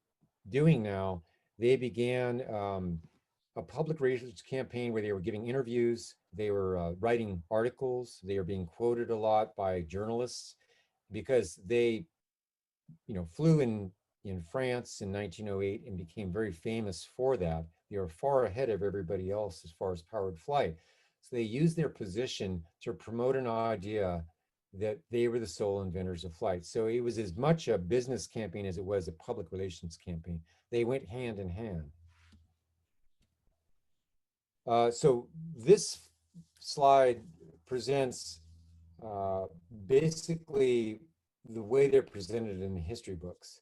doing now, they began a public relations campaign where they were giving interviews, they were writing articles, they were being quoted a lot by journalists because they, flew in France in 1908 and became very famous for that. They were far ahead of everybody else as far as powered flight. So they used their position to promote an idea that they were the sole inventors of flight. So it was as much a business campaign as it was a public relations campaign. They went hand in hand. So this slide presents basically the way they're presented in the history books.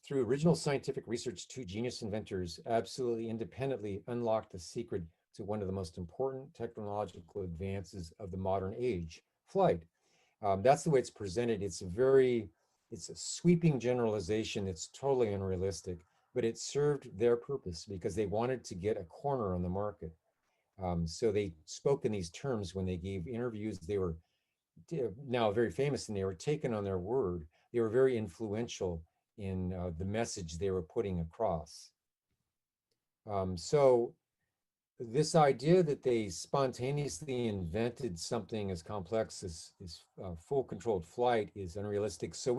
Through original scientific research, two genius inventors absolutely independently unlocked the secret to one of the most important technological advances of the modern age, flight. That's the way it's presented. It's a sweeping generalization. It's totally unrealistic, but it served their purpose because they wanted to get a corner on the market. So they spoke in these terms when they gave interviews. They were now very famous and they were taken on their word. They were very influential in the message they were putting across. So this idea that they spontaneously invented something as complex as full controlled flight is unrealistic. So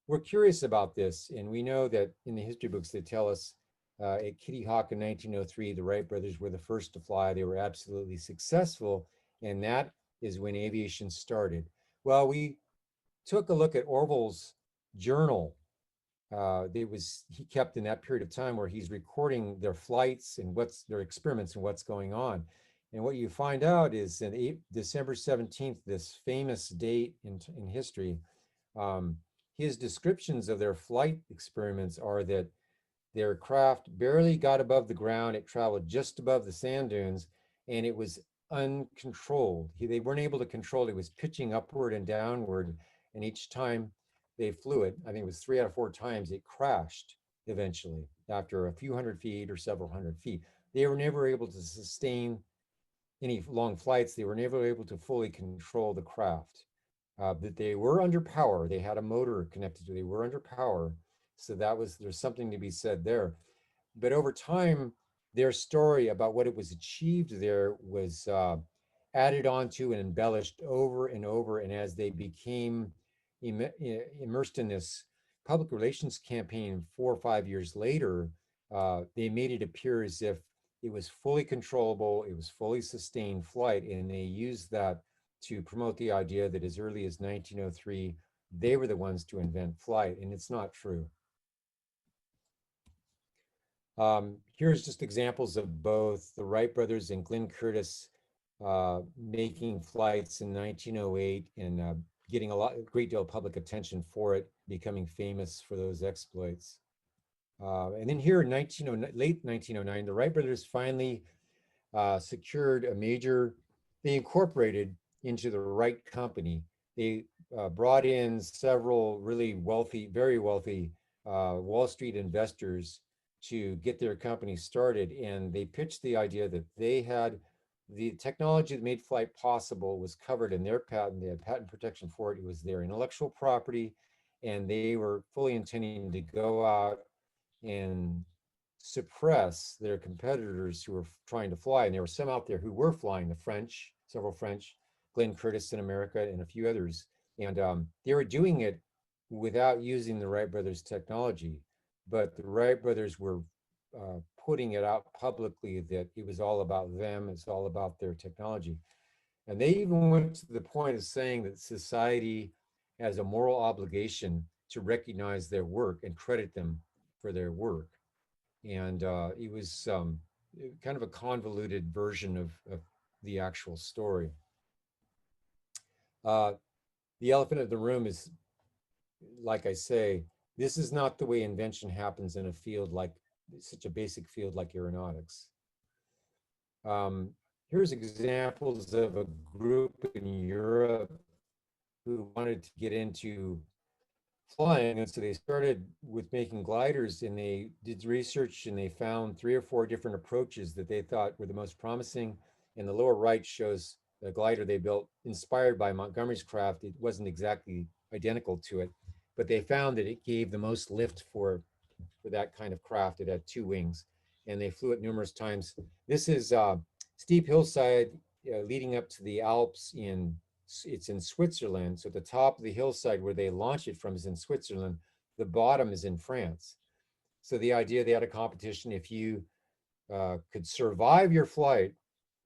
we're curious about this, and we know that in the history books they tell us at Kitty Hawk in 1903, the Wright brothers were the first to fly. They were absolutely successful, and that is when aviation started. Well, we took a look at Orville's journal. He kept in that period of time where he's recording their flights and what's their experiments and what's going on. And what you find out is in December 17th, this famous date in history, his descriptions of their flight experiments are that their craft barely got above the ground. It traveled just above the sand dunes, and it was uncontrolled. They weren't able to control it. It was pitching upward and downward, and each time they flew it, I think it was 3 out of 4 times, it crashed eventually after a few hundred feet or several hundred feet. They were never able to sustain any long flights. They were never able to fully control the craft. But they were under power. They had a motor connected to it. They were under power. So there's something to be said there. But over time, their story about what it was achieved there was added onto and embellished over and over. And as they became immersed in this public relations campaign 4 or 5 years later, they made it appear as if it was fully controllable, it was fully sustained flight, and they used that to promote the idea that as early as 1903, they were the ones to invent flight, and it's not true. Here's just examples of both the Wright brothers and Glenn Curtiss making flights in 1908 and getting a great deal of public attention for it, becoming famous for those exploits. And then here in late 1909, the Wright brothers finally secured they incorporated into the Wright Company. They brought in several really wealthy, very wealthy Wall Street investors to get their company started. And they pitched the idea that they had the technology that made flight possible was covered in their patent. They had patent protection for it. It was their intellectual property. And they were fully intending to go out and suppress their competitors who were trying to fly. And there were some out there who were flying, the French, several French, Glenn Curtiss in America, and a few others. And they were doing it without using the Wright brothers technology. But the Wright brothers were putting it out publicly that it was all about them, it's all about their technology. And they even went to the point of saying that society has a moral obligation to recognize their work and credit them for their work. And it was kind of a convoluted version of the actual story. The elephant in the room is, like I say, this is not the way invention happens in a field like such a basic field like aeronautics. Here's examples of a group in Europe who wanted to get into flying. And so they started with making gliders, and they did research and they found 3 or 4 different approaches that they thought were the most promising. And the lower right shows a glider they built inspired by Montgomery's craft. It wasn't exactly identical to it, but they found that it gave the most lift for that kind of craft. It had 2 wings, and they flew it numerous times. This is steep hillside leading up to the Alps it's in Switzerland. So at the top of the hillside where they launch it from is in Switzerland. The bottom is in France. So the idea, they had a competition. If you could survive your flight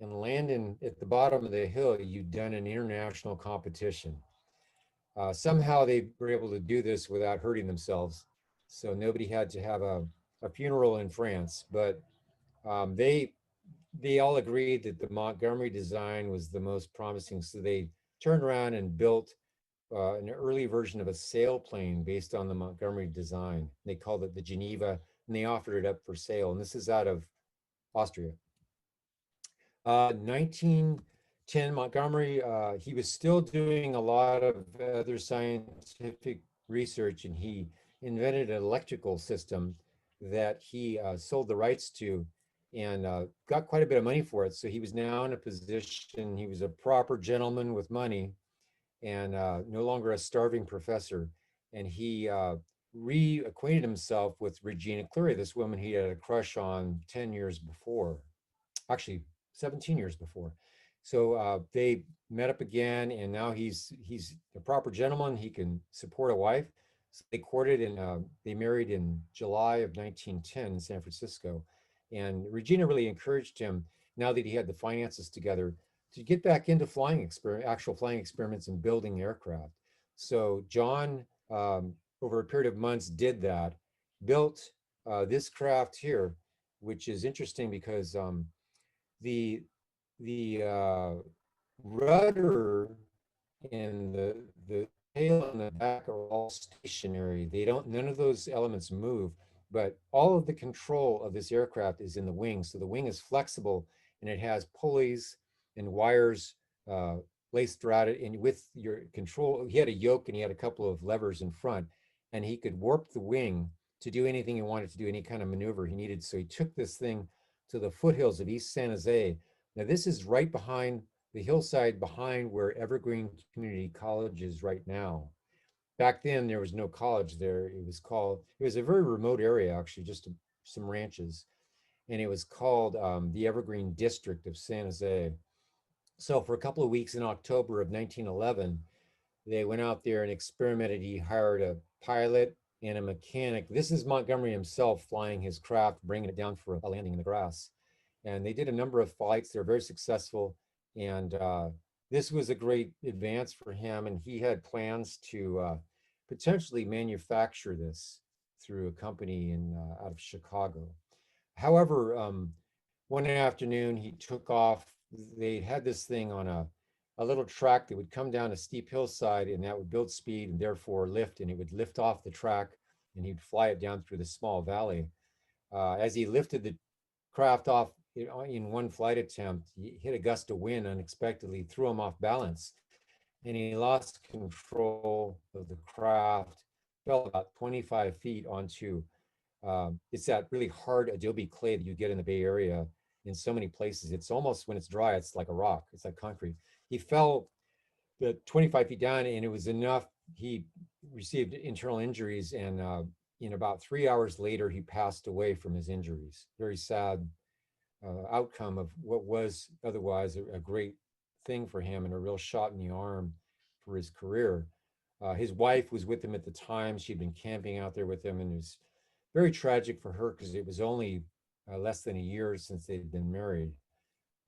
and land at the bottom of the hill, you'd done an international competition. Somehow they were able to do this without hurting themselves. So nobody had to have a funeral in France, but they all agreed that the Montgomery design was the most promising. So they turned around and built an early version of a sailplane based on the Montgomery design. They called it the Geneva, and they offered it up for sale. And this is out of Austria. 1910, Montgomery, he was still doing a lot of other scientific research, and he invented an electrical system that he sold the rights to, and got quite a bit of money for it. So he was now in a position, he was a proper gentleman with money, and no longer a starving professor. And he reacquainted himself with Regina Cleary, this woman he had a crush on 10 years before, actually 17 years before. So they met up again, and now he's a proper gentleman. He can support a wife. So they courted, and they married in July of 1910 in San Francisco. And Regina really encouraged him, now that he had the finances together, to get back into actual flying experiments and building aircraft. So John, over a period of months, did that, built this craft here, which is interesting because the rudder and the tail and the back are all stationary. They don't, none of those elements move, but all of the control of this aircraft is in the wing. So the wing is flexible and it has pulleys and wires uh, laced throughout it. And with your control, he had a yoke and he had a couple of levers in front, and he could warp the wing to do anything he wanted to do, any kind of maneuver he needed. So he took this thing to the foothills of East San Jose. Now, this is right behind the hillside behind where Evergreen Community College is right now. Back then, there was no college there. It was a very remote area, actually, just some ranches. And it was called the Evergreen District of San Jose. So for a couple of weeks in October of 1911, they went out there and experimented. He hired a pilot and a mechanic. This is Montgomery himself flying his craft, bringing it down for a landing in the grass. And they did a number of flights. They were very successful. And this was a great advance for him. And he had plans to potentially manufacture this through a company out of Chicago. However, one afternoon he took off. They had this thing on a little track that would come down a steep hillside, and that would build speed and therefore lift, and it would lift off the track and he'd fly it down through the small valley. As he lifted the craft off in one flight attempt, he hit a gust of wind unexpectedly, threw him off balance, and he lost control of the craft, fell about 25 feet onto it's that really hard adobe clay that you get in the Bay Area in so many places. It's almost, when it's dry, it's like a rock. It's like concrete. He fell the 25 feet down, and it was enough. He received internal injuries, and in about 3 hours later, he passed away from his injuries. Very sad outcome of what was otherwise a great thing for him and a real shot in the arm for his career. His wife was with him at the time. She'd been camping out there with him, and it was very tragic for her because it was only less than a year since they'd been married.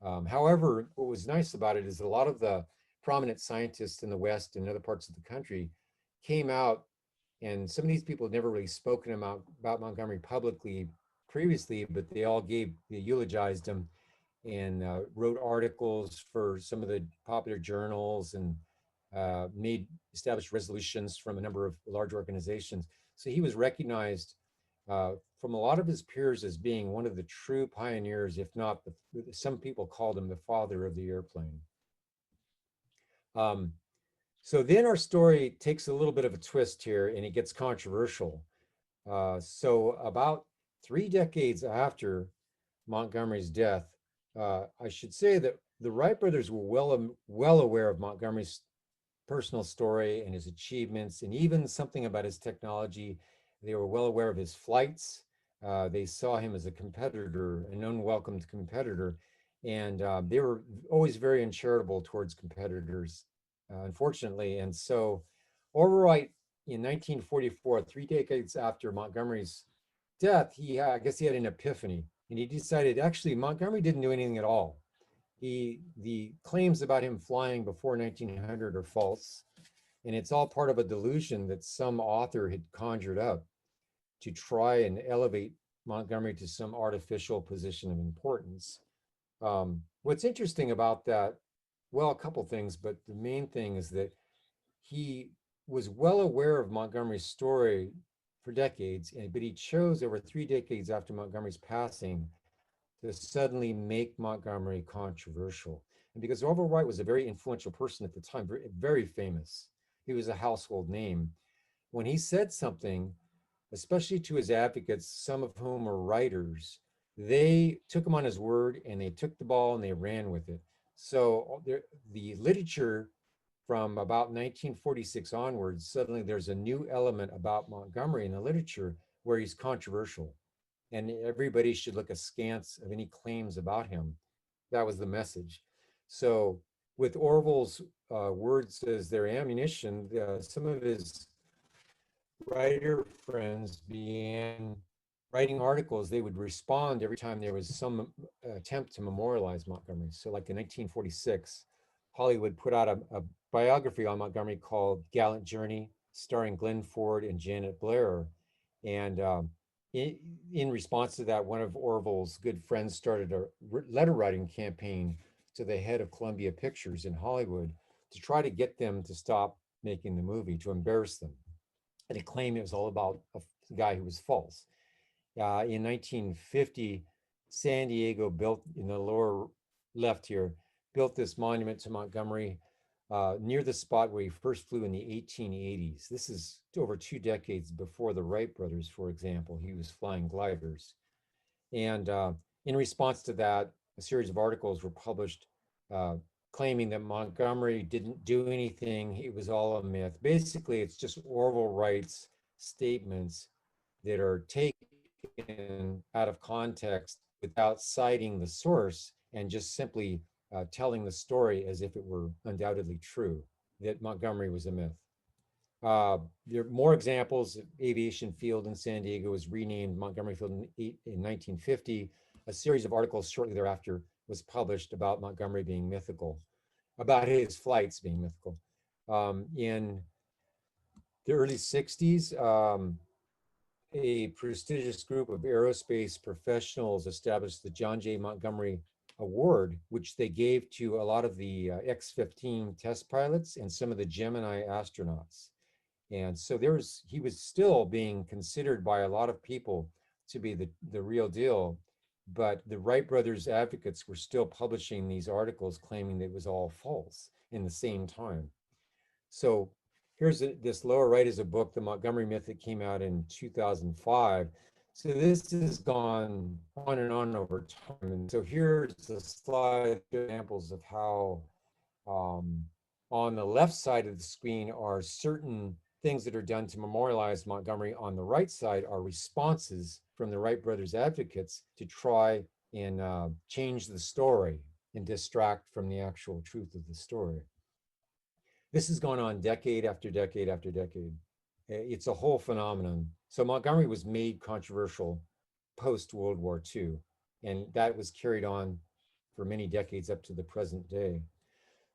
However, what was nice about it is that a lot of the prominent scientists in the West and other parts of the country came out, and some of these people had never really spoken about Montgomery publicly previously, but they eulogized him and wrote articles for some of the popular journals and established resolutions from a number of large organizations. So he was recognized from a lot of his peers as being one of the true pioneers, if not, some people called him the father of the airplane. So then our story takes a little bit of a twist here, and it gets controversial. So about 3 decades after Montgomery's death, I should say that the Wright brothers were well aware of Montgomery's personal story and his achievements, and even something about his technology. They were well aware of his flights. They saw him as a competitor, an unwelcomed competitor, and they were always very uncharitable towards competitors, unfortunately. And so Overwright in 1944, 3 decades after Montgomery's death, I guess he had an epiphany, and he decided actually Montgomery didn't do anything at all. The claims about him flying before 1900 are false, and it's all part of a delusion that some author had conjured up to try and elevate Montgomery to some artificial position of importance. What's interesting about that, well, a couple things, but the main thing is that he was well aware of Montgomery's story for decades, but he chose over 3 decades after Montgomery's passing to suddenly make Montgomery controversial. And because Orville Wright was a very influential person at the time, very, very famous, he was a household name. When he said something, especially to his advocates, some of whom were writers, they took him on his word and they took the ball and they ran with it. So the literature from about 1946 onwards, suddenly there's a new element about Montgomery in the literature where he's controversial, and everybody should look askance of any claims about him. That was the message. So with Orville's words as their ammunition, some of his writer friends began writing articles. They would respond every time there was some attempt to memorialize Montgomery. So like in 1946, Hollywood put out a biography on Montgomery called Gallant Journey, starring Glenn Ford and Janet Blair. And in response to that, one of Orville's good friends started a letter writing campaign to the head of Columbia Pictures in Hollywood to try to get them to stop making the movie, to embarrass them. And he claimed it was all about a guy who was false. In 1950, San Diego built, in the lower left here, built this monument to Montgomery near the spot where he first flew in the 1880s. This is over 2 decades before the Wright brothers, for example. He was flying gliders. And in response to that, a series of articles were published claiming that Montgomery didn't do anything. It was all a myth. Basically, it's just Orville Wright's statements that are taken out of context without citing the source and just simply telling the story as if it were undoubtedly true, that Montgomery was a myth. There are more examples. Aviation Field in San Diego was renamed Montgomery Field in 1950. A series of articles shortly thereafter was published about Montgomery being mythical, about his flights being mythical. In the early 60s, a prestigious group of aerospace professionals established the John J. Montgomery Award, which they gave to a lot of the X-15 test pilots and some of the Gemini astronauts. And so he was still being considered by a lot of people to be the real deal, but the Wright brothers advocates were still publishing these articles claiming that it was all false in the same time. So here's this lower right is a book, The Montgomery Myth, that came out in 2005. So this has gone on and on over time. And so here's the slide examples of how on the left side of the screen are certain things that are done to memorialize Montgomery. On the right side are responses from the Wright brothers advocates to try and change the story and distract from the actual truth of the story. This has gone on decade after decade after decade. It's a whole phenomenon. So Montgomery was made controversial post-World War II, and that was carried on for many decades up to the present day.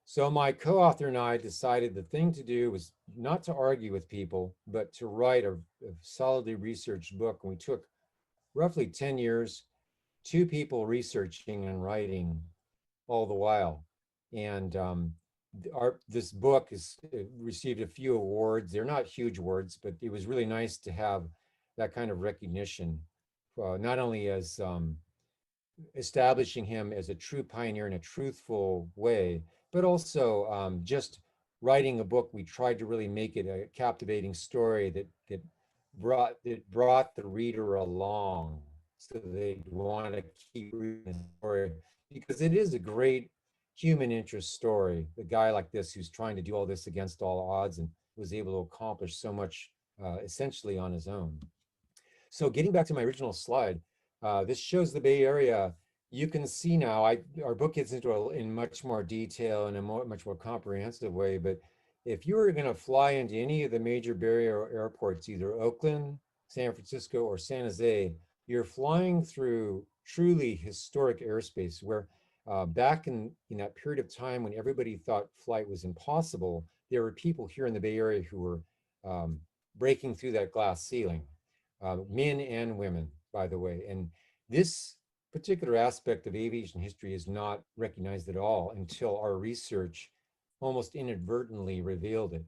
So my co-author and I decided the thing to do was not to argue with people, but to write a solidly researched book. And we took roughly 10 years, 2 people researching and writing all the while. And this book has received a few awards. They're not huge awards, but it was really nice to have that kind of recognition, not only as establishing him as a true pioneer in a truthful way, but also just writing a book. We tried to really make it a captivating story that brought the reader along, so they'd want to keep reading the story, because it is a great human interest story. A guy like this who's trying to do all this against all odds and was able to accomplish so much essentially on his own. So getting back to my original slide, this shows the Bay Area. You can see now, our book gets into in much more detail and a much more comprehensive way, but if you were going to fly into any of the major Bay Area airports, either Oakland, San Francisco, or San Jose, you're flying through truly historic airspace where back in that period of time when everybody thought flight was impossible, there were people here in the Bay Area who were breaking through that glass ceiling, men and women, by the way. And this particular aspect of aviation history is not recognized at all until our research almost inadvertently revealed it.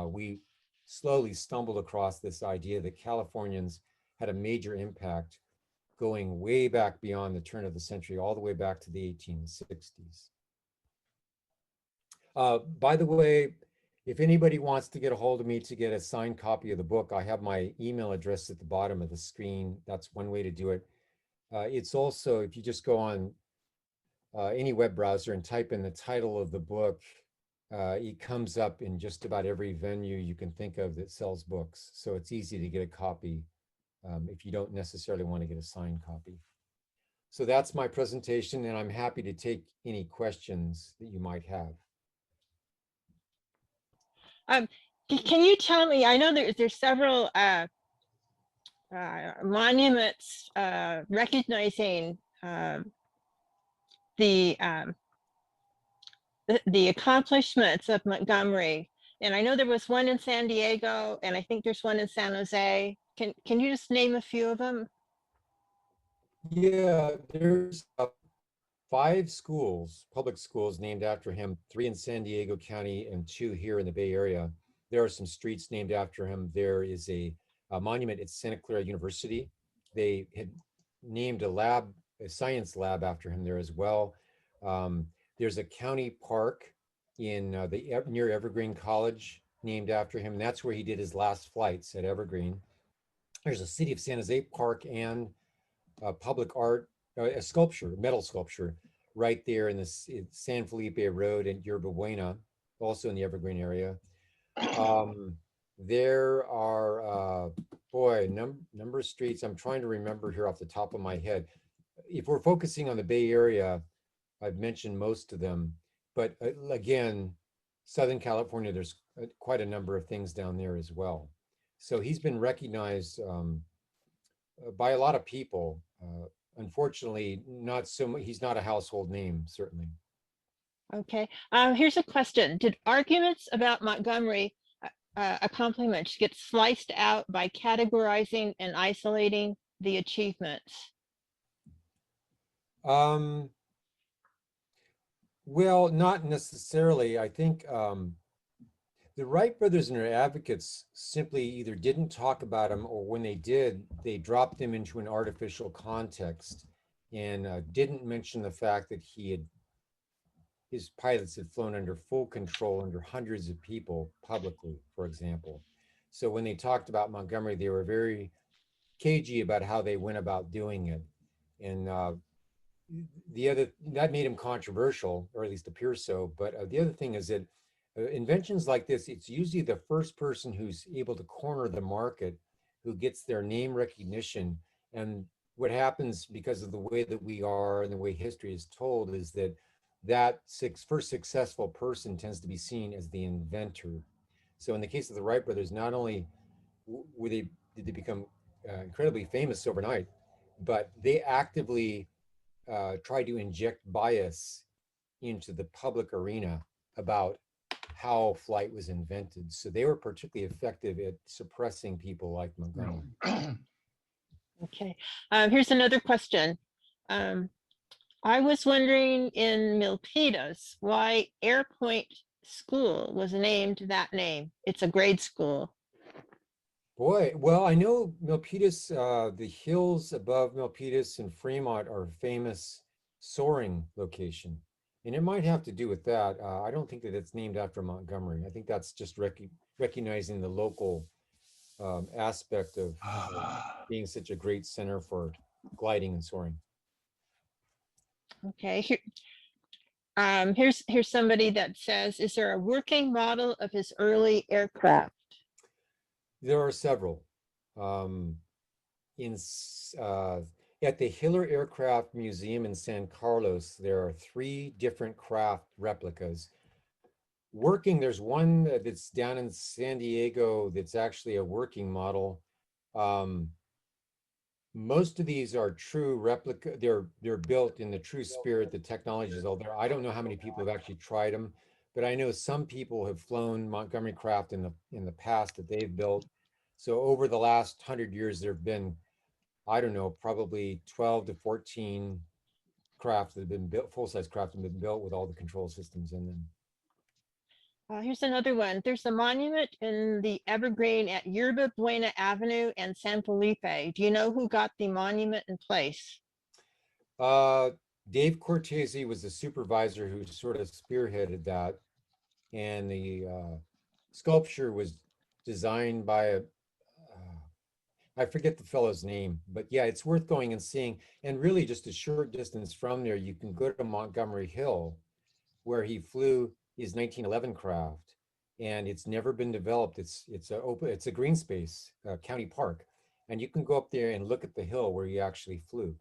We slowly stumbled across this idea that Californians had a major impact going way back beyond the turn of the century, all the way back to the 1860s. By the way, if anybody wants to get a hold of me to get a signed copy of the book, I have my email address at the bottom of the screen. That's one way to do it. It's also, if you just go on any web browser and type in the title of the book, it comes up in just about every venue you can think of that sells books. So it's easy to get a copy if you don't necessarily want to get a signed copy. So that's my presentation, and I'm happy to take any questions that you might have. Can you tell me, I know there's several monuments recognizing the the accomplishments of Montgomery. And I know there was one in San Diego, and I think there's one in San Jose. Can you just name a few of them? Yeah, there's 5 schools, public schools named after him, 3 in San Diego County and 2 here in the Bay Area. There are some streets named after him. There is a monument at Santa Clara University. They had named a lab, a science lab after him there as well. There's a county park in near Evergreen College named after him. That's where he did his last flights, at Evergreen. There's a City of San Jose park and public art, a sculpture, metal sculpture, right there in this San Felipe Road in Yerba Buena, also in the Evergreen area. There are, number of streets. I'm trying to remember here off the top of my head. If we're focusing on the Bay Area, I've mentioned most of them, but again, Southern California, there's quite a number of things down there as well. So he's been recognized by a lot of people. Unfortunately, not so much. He's not a household name, certainly. Okay. Here's a question. Did arguments about Montgomery accomplishments get sliced out by categorizing and isolating the achievements? Well, not necessarily. I think the Wright brothers and their advocates simply either didn't talk about him, or when they did, they dropped him into an artificial context and didn't mention the fact that his pilots had flown under full control under hundreds of people publicly, for example. So when they talked about Montgomery, they were very cagey about how they went about doing it. And that made him controversial, or at least appears so. But the other thing is that inventions like this, it's usually the first person who's able to corner the market who gets their name recognition. And what happens, because of the way that we are and the way history is told, is that first successful person tends to be seen as the inventor. So in the case of the Wright brothers, not only did they become incredibly famous overnight, but they actively try to inject bias into the public arena about how flight was invented. So they were particularly effective at suppressing people like Montgomery. Okay. Here's another question. I was wondering in Milpitas why Airpoint School was named that name. It's a grade school. Boy, well, I know Milpitas, the hills above Milpitas and Fremont are a famous soaring location. And it might have to do with that. I don't think that it's named after Montgomery. I think that's just recognizing the local aspect of being such a great center for gliding and soaring. Okay. Here's somebody that says, is there a working model of his early aircraft? There are several. At the Hiller Aircraft Museum in San Carlos, there are 3 different craft replicas. Working, there's one that's down in San Diego that's actually a working model. Most of these are true replica. They're built in the true spirit. The technology is all there. I don't know how many people have actually tried them, but I know some people have flown Montgomery craft in the past that they've built. So over the last 100 years, there have been, I don't know, probably 12 to 14 craft that have been built, full-size craft have been built with all the control systems in them. Here's another one. There's a monument in the Evergreen at Yerba Buena Avenue and San Felipe. Do you know who got the monument in place? Dave Cortese was the supervisor who sort of spearheaded that. And the sculpture was designed by I forget the fellow's name, but yeah, it's worth going and seeing. And really just a short distance from there, you can go to Montgomery Hill, where he flew his 1911 craft, and it's never been developed. It's a green space, county park, and you can go up there and look at the hill where he actually flew.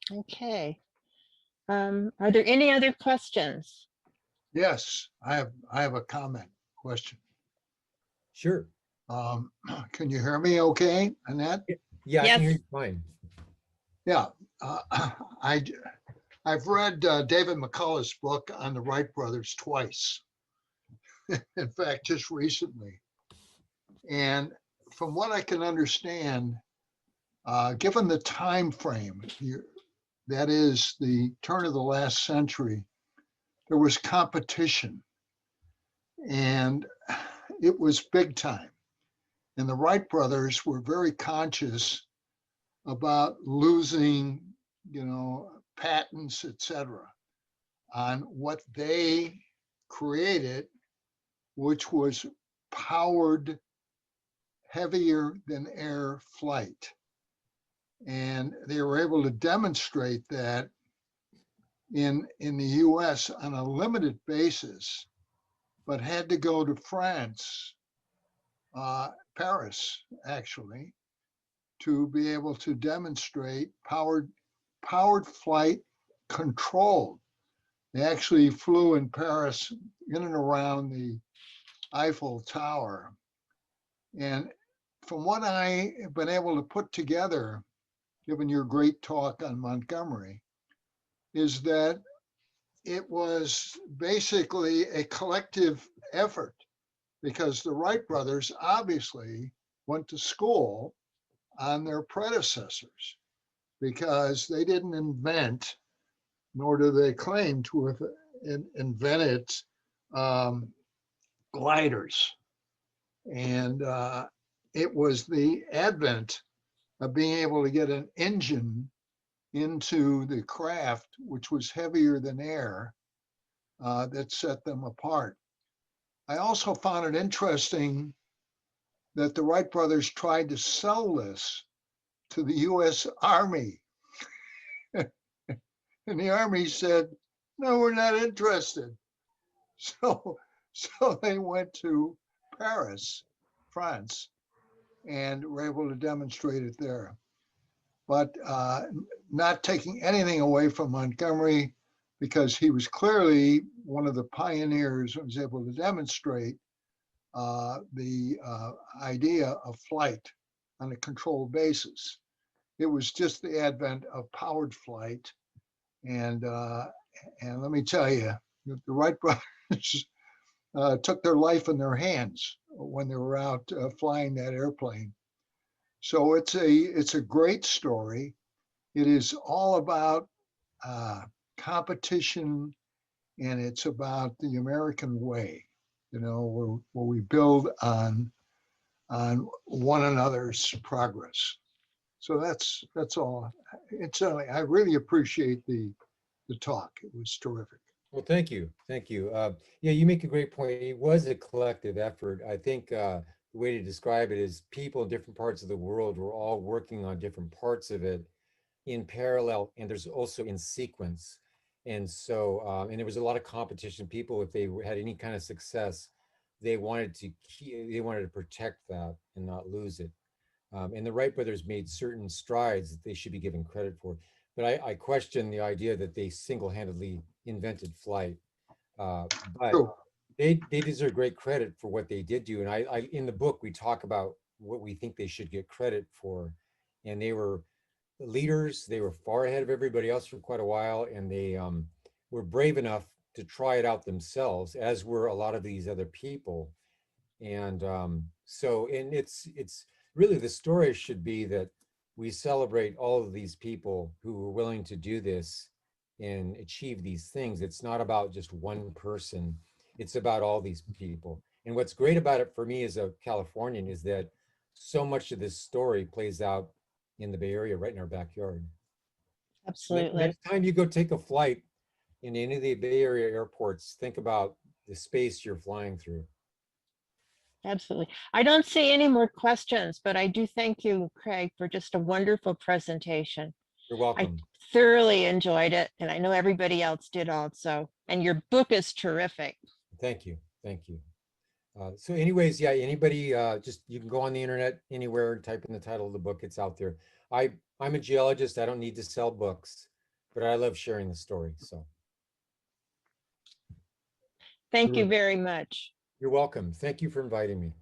Okay. Are there any other questions? Yes, I have a comment question. Sure. Can you hear me okay, Annette? Yeah, I Yes. can hear you fine. Yeah, I've read David McCullough's book on the Wright brothers twice. In fact, just recently. And from what I can understand, given the time frame, that is the turn of the last century, there was competition, and it was big time. And the Wright brothers were very conscious about losing, patents, etc., on what they created, which was powered heavier than air flight. And they were able to demonstrate that in the US on a limited basis, but had to go to France, Paris actually, to be able to demonstrate powered flight controlled. They actually flew in Paris in and around the Eiffel Tower. And from what I have been able to put together, given your great talk on Montgomery, is that it was basically a collective effort, because the Wright brothers obviously went to school on their predecessors, because they didn't invent, nor do they claim to have invented gliders. And it was the advent of being able to get an engine into the craft, which was heavier than air, that set them apart. I also found it interesting that the Wright brothers tried to sell this to the US Army. And the Army said, no, we're not interested. So they went to Paris, France, and were able to demonstrate it there. But not taking anything away from Montgomery, because he was clearly one of the pioneers who was able to demonstrate the idea of flight on a controlled basis. It was just the advent of powered flight. And let me tell you, the Wright brothers took their life in their hands when they were out flying that airplane. So it's a great story. It is all about competition, and it's about the American way, where we build on one another's progress. So that's all. I really appreciate the talk. It was terrific. Well, thank you. Thank you. Yeah, you make a great point. It was a collective effort. I think the way to describe it is people in different parts of the world were all working on different parts of it in parallel, and there's also in sequence. And so, and there was a lot of competition. People, if they had any kind of success, they wanted to protect that and not lose it. And the Wright brothers made certain strides that they should be given credit for. But I question the idea that they single-handedly invented flight. But they deserve great credit for what they did do. And I in the book, we talk about what we think they should get credit for. And they were leaders. They were far ahead of everybody else for quite a while. And they were brave enough to try it out themselves, as were a lot of these other people. And so, and it's really, the story should be that we celebrate all of these people who were willing to do this and achieve these things. It's not about just one person. It's about all these people. And what's great about it for me as a Californian is that so much of this story plays out in the Bay Area, right in our backyard. Absolutely. Next time you go take a flight in any of the Bay Area airports, think about the space you're flying through. Absolutely. I don't see any more questions, but I do thank you, Craig, for just a wonderful presentation. You're welcome. I thoroughly enjoyed it, and I know everybody else did also. And your book is terrific. Thank you. Thank you. So anyways, yeah, anybody, just, you can go on the internet anywhere, type in the title of the book, it's out there. I'm a geologist. I don't need to sell books, but I love sharing the story. So thank you very much. You're welcome. Thank you for inviting me.